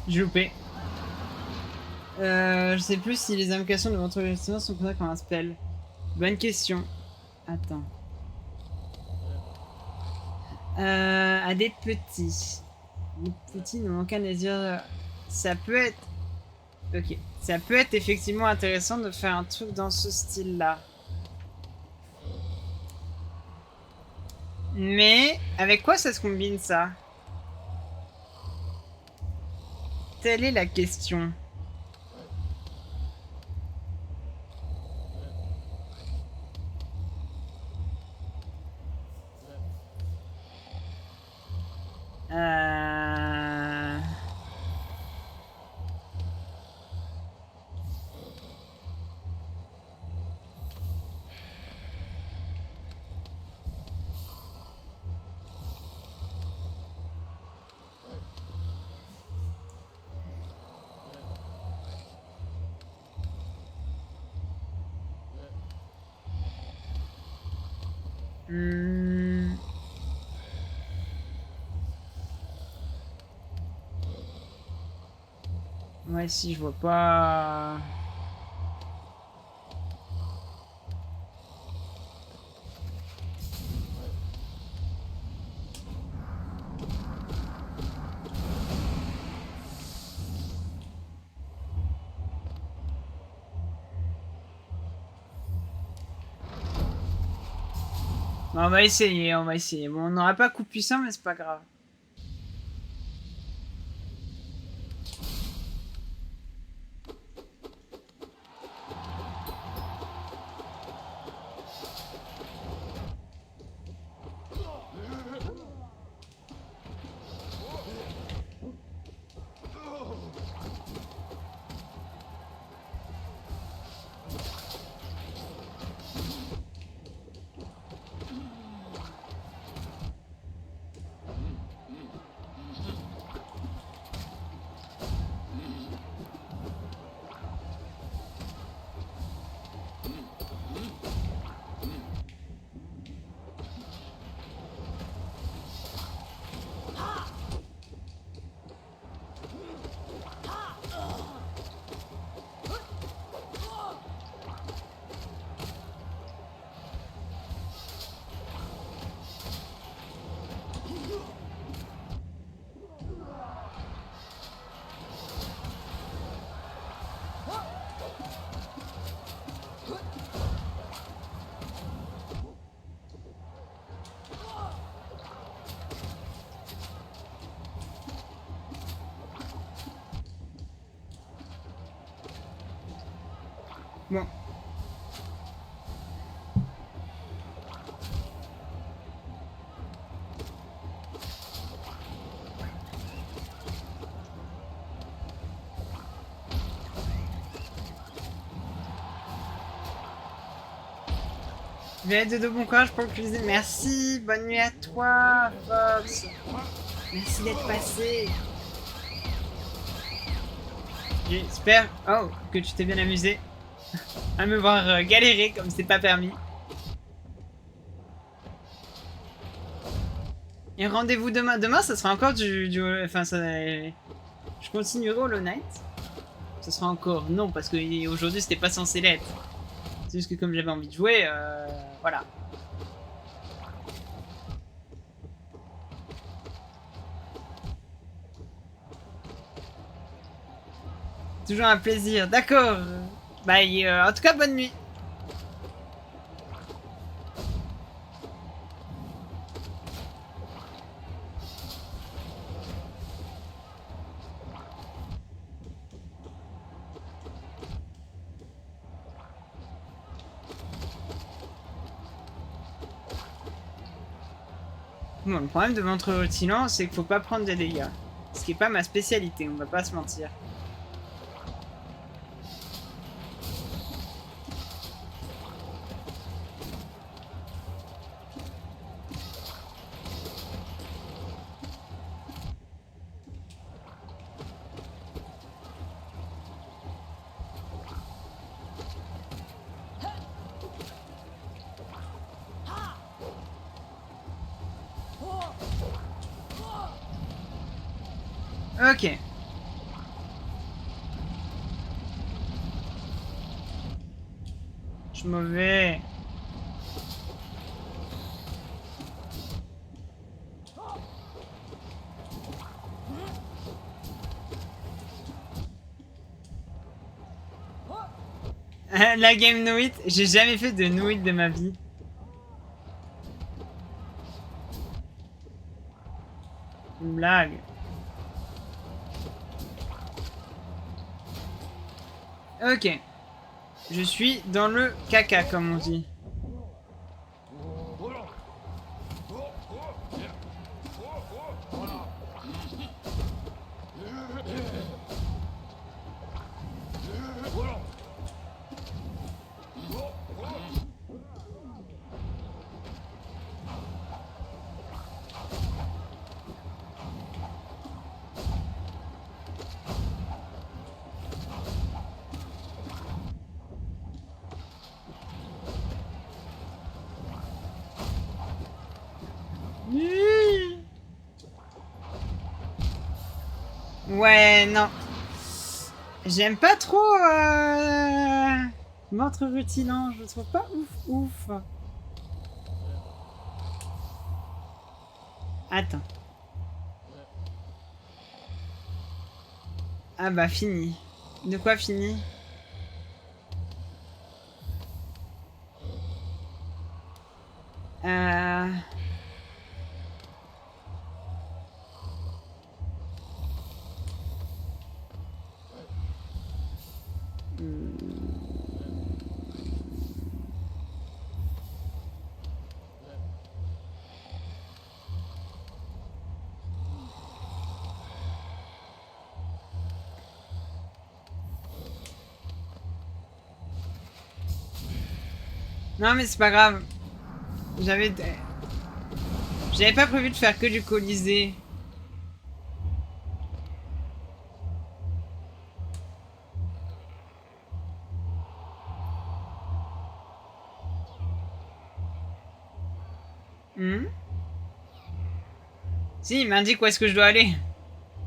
J'ai loupé. Je sais plus si les invocations de votre gestionnaire sont considérées comme un spell. Bonne question. Attends. À des petits. Les petits n'ont aucun désir. Ça peut être. Ok. Ça peut être effectivement intéressant de faire un truc dans ce style-là. Mais avec quoi ça se combine ça? Telle est la question. Euh... Hmm. Ouais, si je vois pas. Bon, on va essayer, on va essayer. Bon, on n'aura pas coup puissant, mais c'est pas grave. Bon. Je vais être de bon courage pour le cuisiner. Merci, bonne nuit à toi, Fox. Merci d'être passé. J'espère que tu t'es bien amusé à me voir galérer comme c'est pas permis. Et rendez-vous demain. Demain, ça sera encore enfin, je continuerai Hollow Knight. Ça sera encore non, parce que aujourd'hui c'était pas censé l'être. C'est juste que comme j'avais envie de jouer, voilà. Toujours un plaisir, d'accord. Bah, en tout cas, bonne nuit. Bon, le problème de ventre rutilant, c'est qu'il faut pas prendre des dégâts. Ce qui est pas ma spécialité, on va pas se mentir. Ok. Je suis mauvais. La game No Hit, j'ai jamais fait de No Hit de ma vie. Une blague. Ok. Je suis dans le caca, comme on dit. Ouais, non. J'aime pas trop ventre rutilant, je le trouve pas ouf. Attends. Ah bah fini. De quoi fini? Non mais c'est pas grave. J'avais pas prévu de faire que du Colisée. Si, il m'indique où est-ce que je dois aller.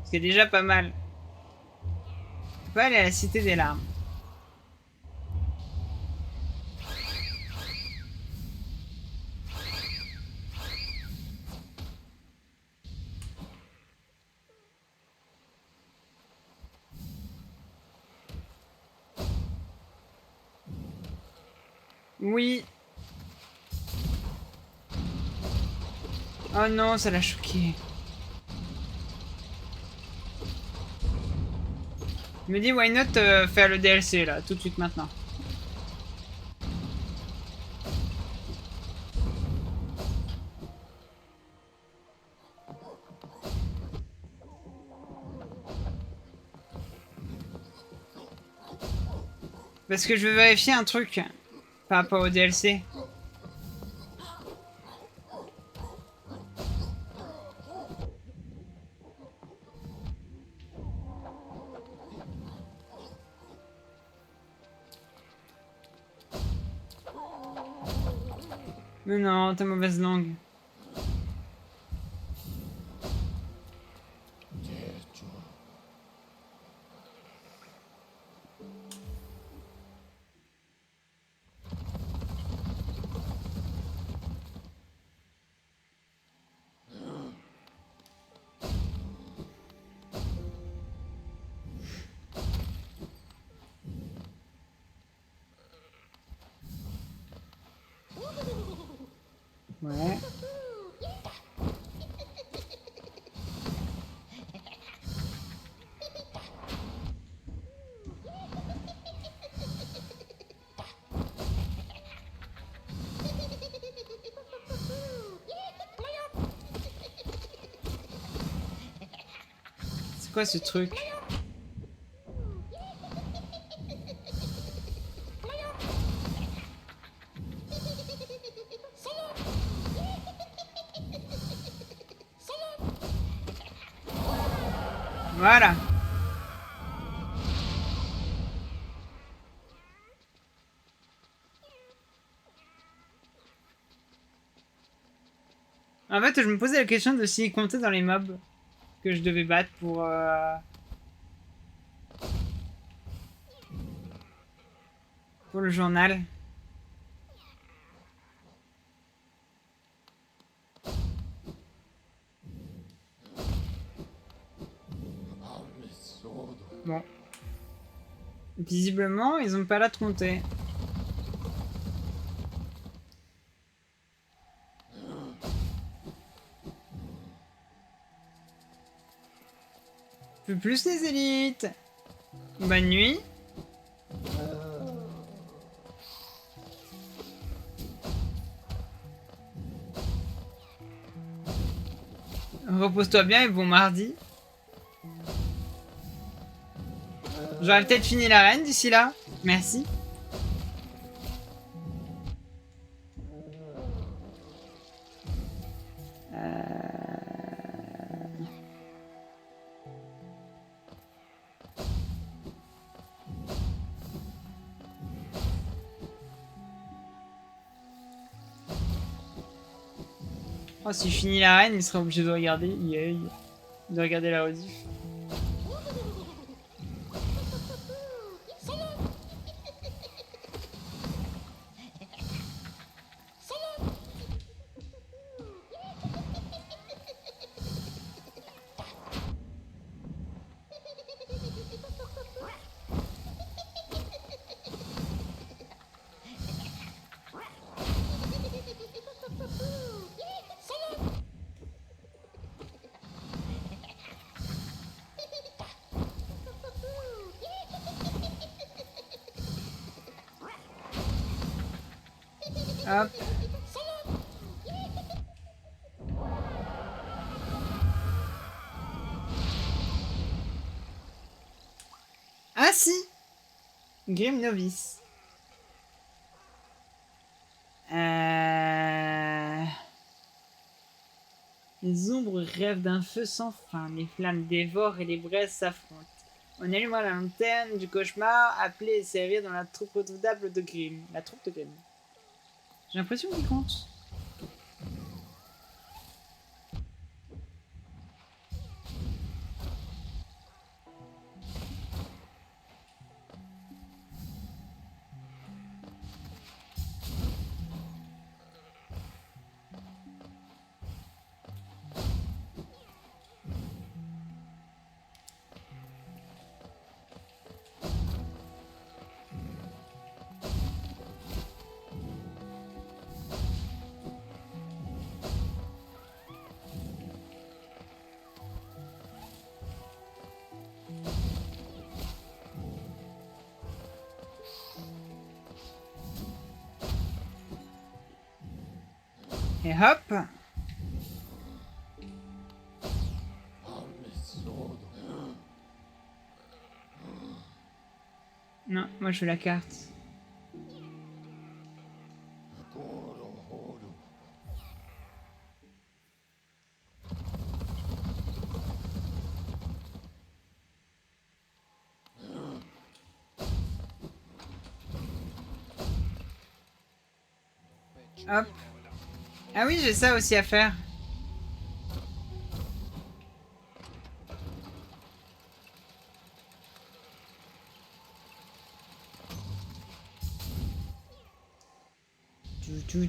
C'est déjà pas mal. Je peux aller à la Cité des Larmes. Oui. Oh non, ça l'a choqué. Je me dis, why not faire le DLC là, tout de suite maintenant. Parce que je veux vérifier un truc par rapport au DLC. Mais non, t'as mauvaise langue. Ouais. C'est quoi ce truc? Voilà. En fait, je me posais la question de s'il comptait dans les mobs que je devais battre pour le journal. Bon. Visiblement, ils ont pas l'air de compter. Plus les élites. Bonne nuit. Repose-toi bien et bon mardi. J'aurais peut-être fini l'arène d'ici là. Merci. Oh, si je finis l'arène, il sera obligé de regarder. De regarder la rediff. Hop. Ah si. Grim Novice. Les ombres rêvent d'un feu sans fin, les flammes dévorent et les braises s'affrontent. On allumera la lanterne du cauchemar, appelée et servir dans la troupe redoutable de Grimm. La troupe de Grimm. J'ai l'impression qu'il compte. Et hop. Non, moi je veux la carte. Hop. Ah oui, j'ai ça aussi à faire.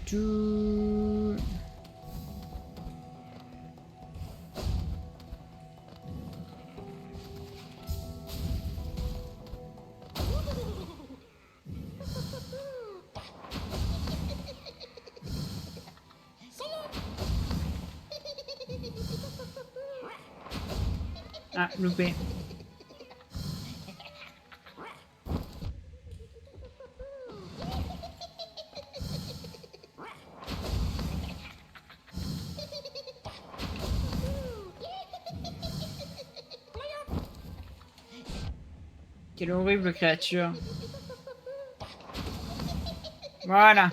Tout. Ah, loupé. Quelle horrible créature. Voilà.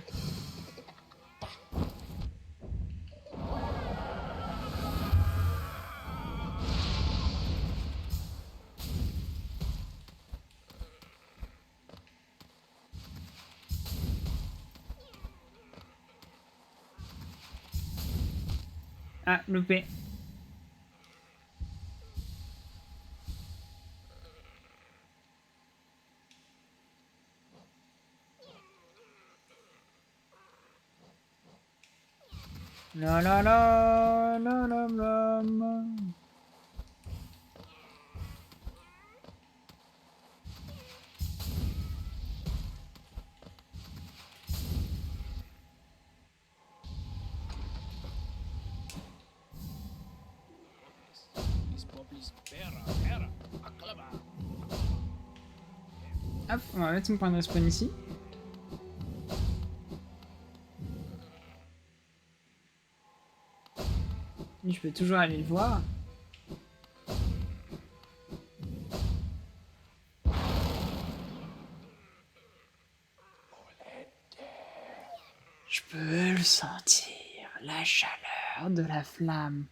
Ah, loupé. La la la la la la la. Hop, on va mettre mon point de respawn ici. Et je peux toujours aller le voir. Je peux le sentir, la chaleur de la flamme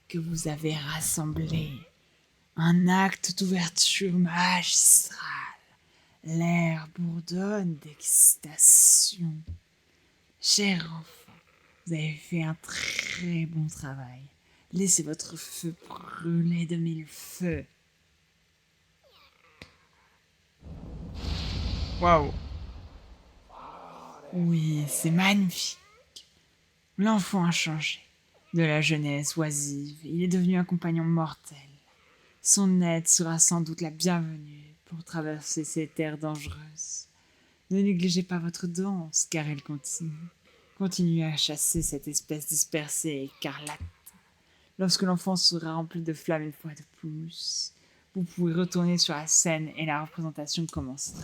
que vous avez rassemblée. Un acte d'ouverture magistrale. L'air bourdonne d'excitation. Cher enfant, vous avez fait un très bon travail. Laissez votre feu brûler de mille feux. Waouh. Oui, c'est magnifique. L'enfant a changé. De la jeunesse oisive, il est devenu un compagnon mortel. Son aide sera sans doute la bienvenue pour traverser ces terres dangereuses. Ne négligez pas votre danse, car elle continue. Continuez à chasser cette espèce dispersée et écarlate. Lorsque l'enfant sera rempli de flammes une fois de plus, vous pourrez retourner sur la scène et la représentation commencera.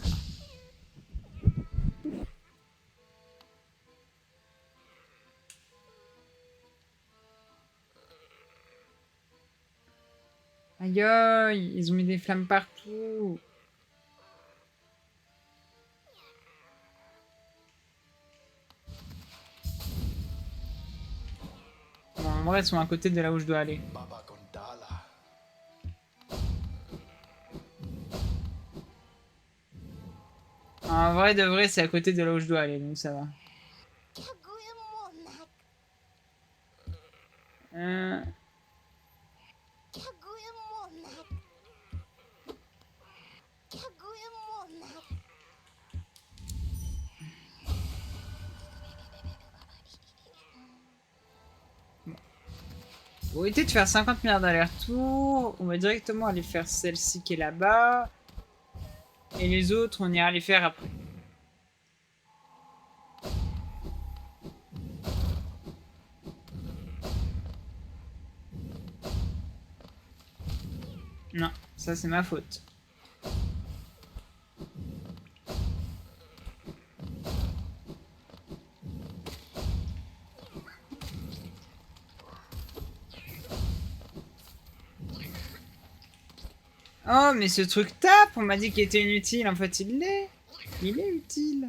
Aïe aïe, ils ont mis des flammes partout. Bon, en vrai, ils sont à côté de là où je dois aller. En vrai de vrai, c'est à côté de là où je dois aller, donc ça va. Euh... Pour éviter de faire 50 milliards d'allers-retours, on va directement aller faire celle-ci qui est là-bas. Et les autres, on ira les faire après. Non, ça c'est ma faute. Oh, mais ce truc tape, on m'a dit qu'il était inutile. En fait, il l'est. Il est utile.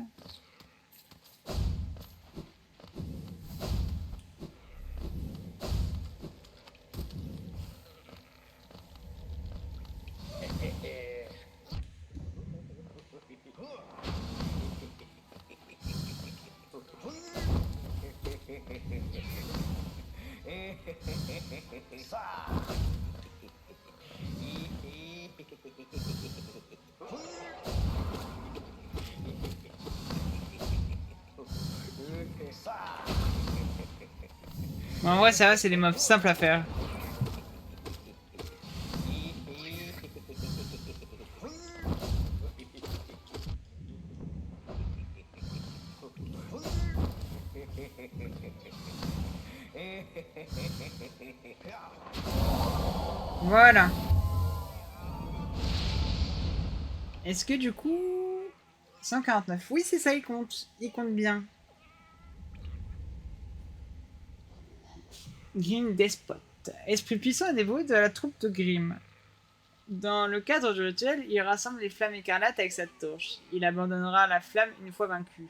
Bon, en vrai, ça va, c'est des mobs simples à faire. Voilà. Est-ce que du coup... 149. Oui, c'est ça, il compte. Il compte bien. Grim Despot. Esprit puissant et dévoué de la troupe de Grim. Dans le cadre du rituel, il rassemble les flammes écarlates avec sa torche. Il abandonnera la flamme une fois vaincu.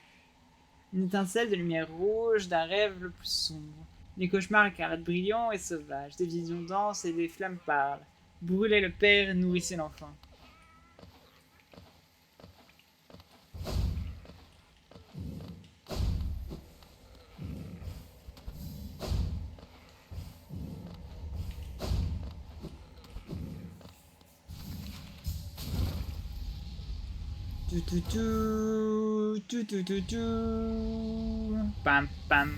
Une étincelle de lumière rouge d'un rêve le plus sombre. Des cauchemars écarlates brillants et sauvages. Des visions denses et des flammes parlent. Brûlez le père, nourrissez l'enfant. Pam pam.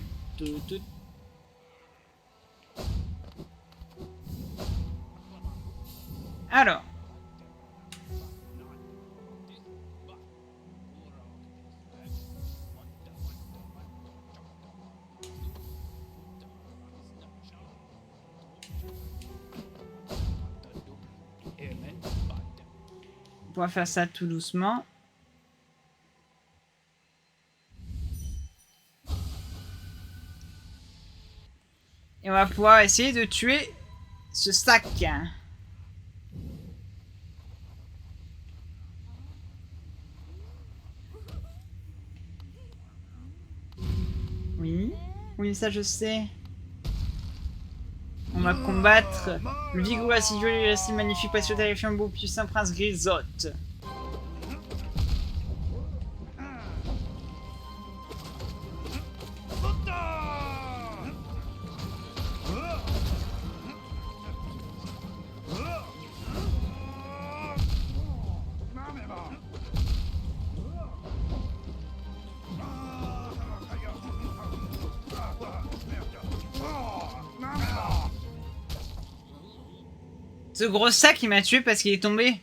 Alors. On pourra faire ça tout doucement. Et on va pouvoir essayer de tuer ce sac. Oui. Oui, ça je sais. On va combattre le vigoureux, assidueux, irrésistible, magnifique, précieux, terrifiant, beau, puissant prince Grisotte. Ce gros sac, il m'a tué parce qu'il est tombé.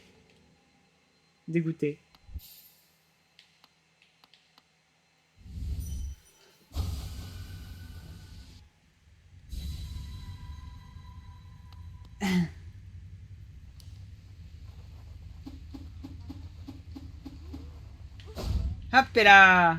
Dégoûté. Hop là.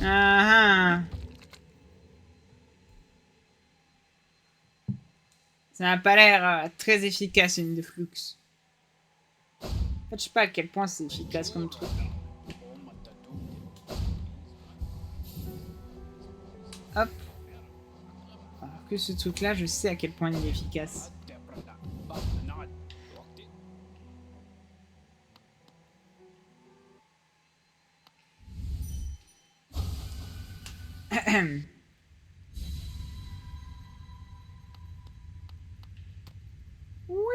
Ah, ah. Ça n'a pas l'air très efficace, une de Flux. En fait, je sais pas à quel point c'est efficace comme truc. Hop. Alors que ce truc-là, je sais à quel point il est efficace. Oui.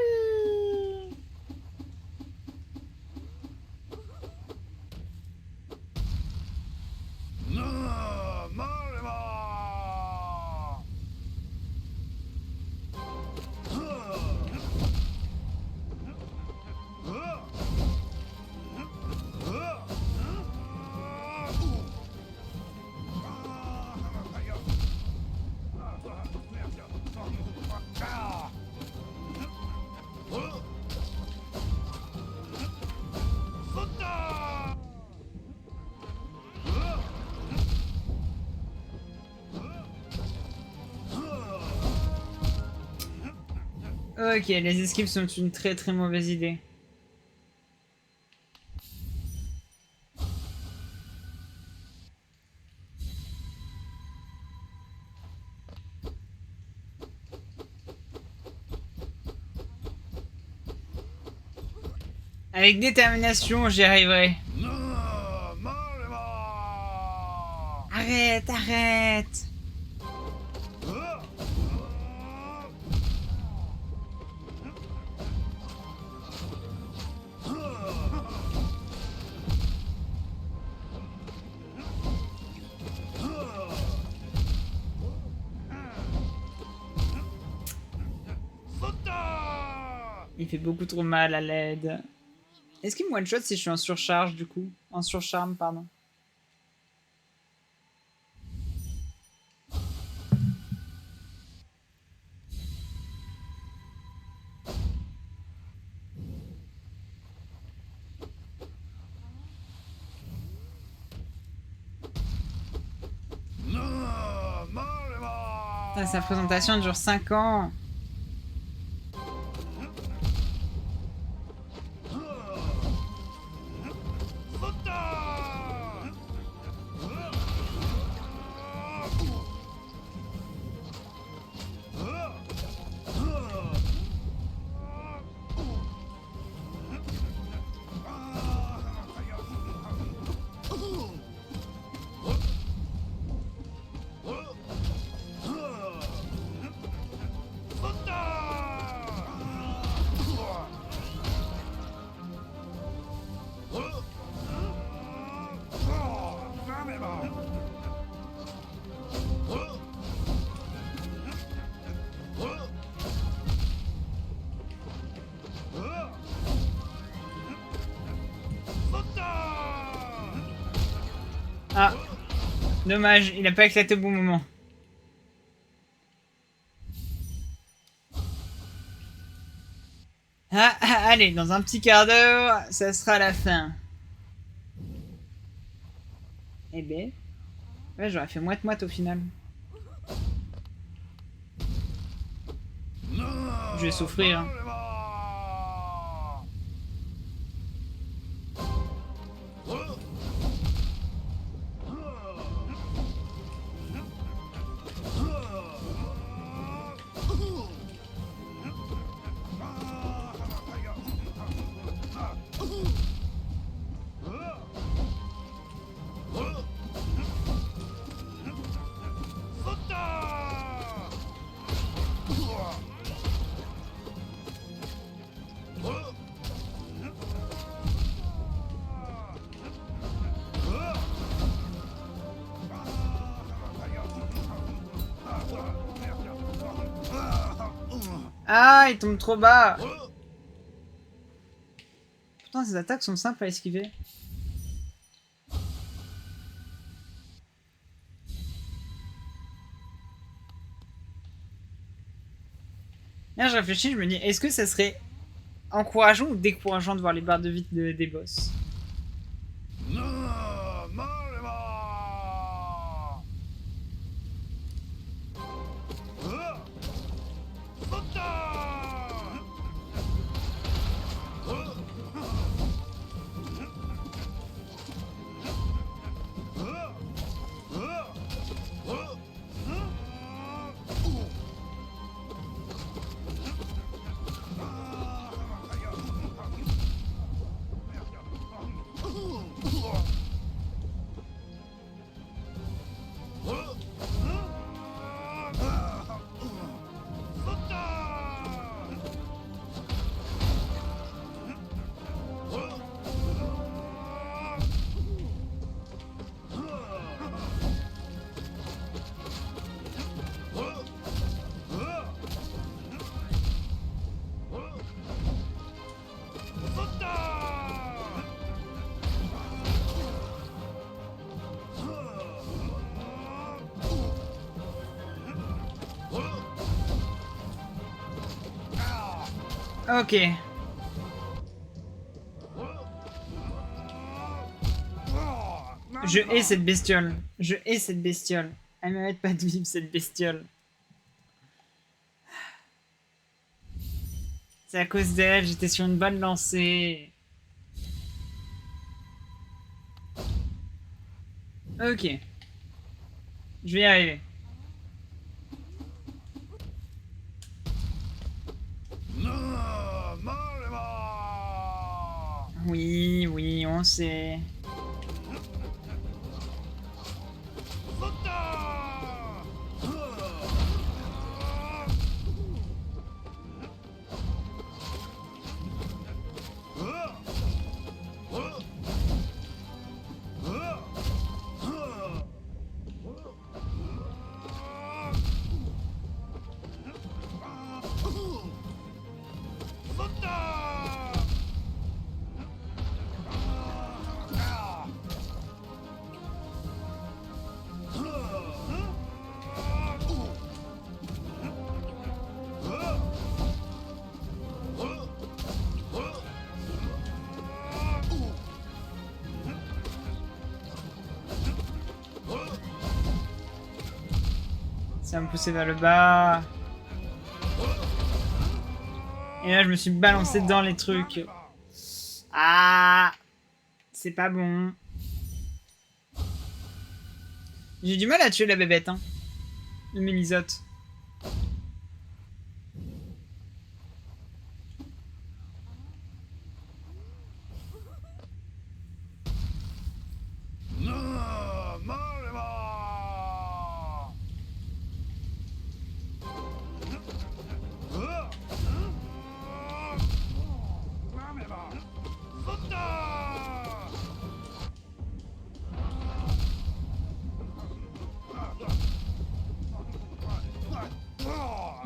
Ok, les esquives sont une très très mauvaise idée. Avec détermination, j'y arriverai. Arrête, arrête. Il fait beaucoup trop mal à l'aide. Est-ce qu'il me one-shot si je suis en surcharge du coup? En surcharme, pardon. Putain, sa présentation dure 5 ans. Ah, dommage, il a pas éclaté au bon moment. Allez, dans un petit quart d'heure, ça sera la fin. Eh ben, ouais, j'aurais fait moite-moite au final. Je vais souffrir. Hein. Ah, il tombe trop bas. Pourtant, ces attaques sont simples à esquiver. Là, je réfléchis, je me dis, est-ce que ça serait encourageant ou décourageant de voir les barres de vie des boss? Ok. Je hais cette bestiole. Je hais cette bestiole. Elle mérite pas de vivre cette bestiole. C'est à cause d'elle, j'étais sur une bonne lancée. Ok. Je vais y arriver. Oui, oui, on sait. Ça va me pousser vers le bas. Et là, je me suis balancé dans les trucs. Ah, c'est pas bon. J'ai du mal à tuer la bébête, hein. Le mélisote.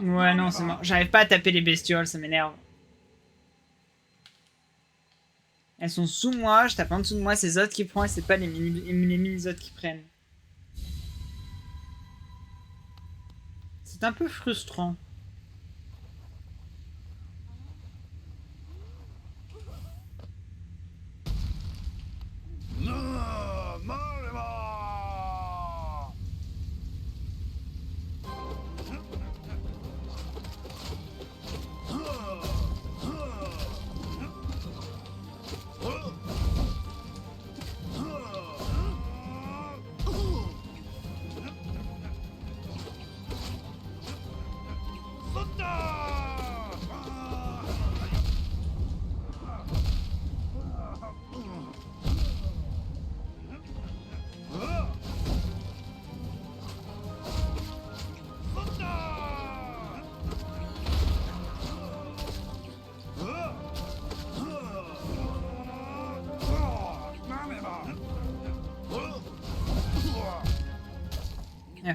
Ouais, non, c'est mort. J'arrive pas à taper les bestioles, ça m'énerve. Elles sont sous moi, je tape en dessous de moi, c'est Zod qui prend et c'est pas les mini-zodes qui prennent. C'est un peu frustrant.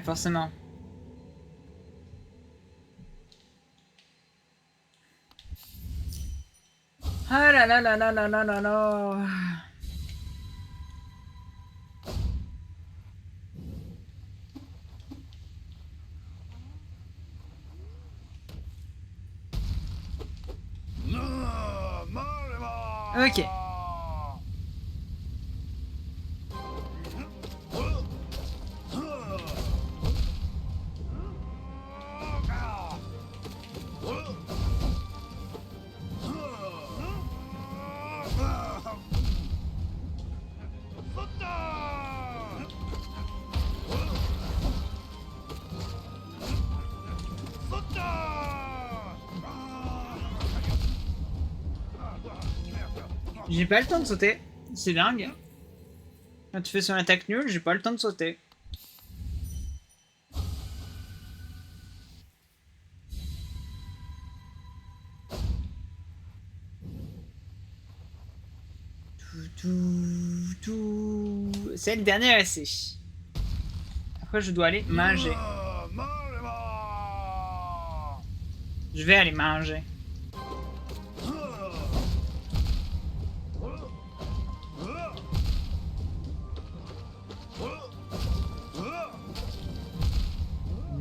Ouais, forcément. Ah là là là là là là là là. Ok. J'ai pas le temps de sauter. C'est dingue. Quand tu fais son attaque nulle, j'ai pas le temps de sauter. C'est le dernier essai. Après, je dois aller manger. Je vais aller manger.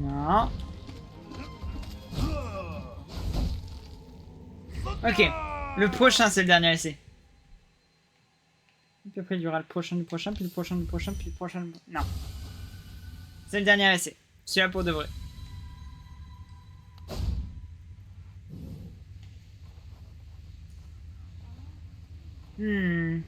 Non. Ok. Le prochain, c'est le dernier essai. Puis après, il y aura le prochain, du prochain, puis le prochain, du prochain, puis le prochain. Non. C'est le dernier essai. Celui-là pour de vrai. Hmm.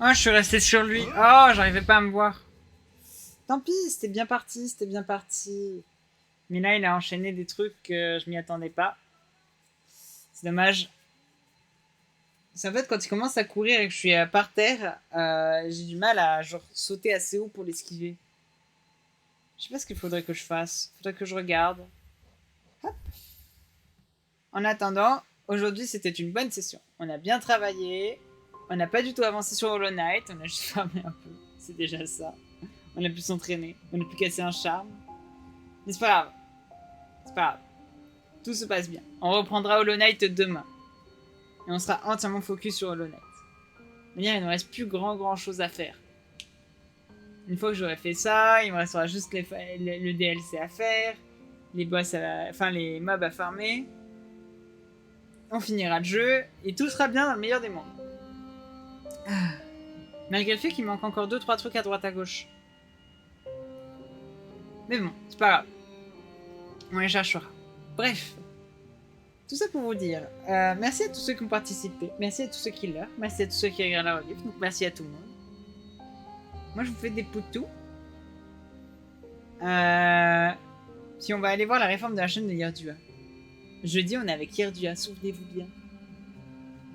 Oh, je suis resté sur lui. Oh, j'arrivais pas à me voir. Tant pis, c'était bien parti, c'était bien parti. Mais là, il a enchaîné des trucs que je m'y attendais pas. C'est dommage. C'est en fait quand il commence à courir et que je suis par terre, j'ai du mal à genre sauter assez haut pour l'esquiver. Je sais pas ce qu'il faudrait que je fasse. Faudrait que je regarde. Hop. En attendant, aujourd'hui c'était une bonne session. On a bien travaillé. On n'a pas du tout avancé sur Hollow Knight. On a juste fermé un peu. C'est déjà ça. On a pu s'entraîner. On a pu casser un charme. Mais c'est pas grave. C'est pas grave. Tout se passe bien. On reprendra Hollow Knight demain. Et on sera entièrement focus sur Hollow Knight. Il ne reste plus grand chose à faire. Une fois que j'aurai fait ça, il me restera juste le DLC à faire, les boss les mobs à farmer. On finira le jeu et tout sera bien dans le meilleur des mondes. Ah. Malgré le fait qu'il manque encore 2-3 trucs à droite à gauche. Mais bon, c'est pas grave. On les cherchera. Bref. Tout ça pour vous dire, merci à tous ceux qui ont participé, merci à tous ceux qui l'ont, merci à tous ceux qui regardent la rediff, donc merci à tout le monde. Moi je vous fais des poutous. Puis on va aller voir la réforme de la chaîne de Yerdua. Jeudi on est avec Yerdua, souvenez-vous bien.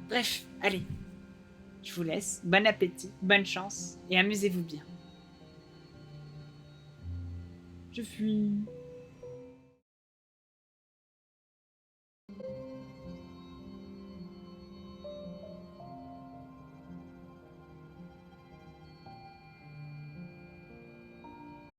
Bref, allez. Je vous laisse, bon appétit, bonne chance, et amusez-vous bien. Je fuis.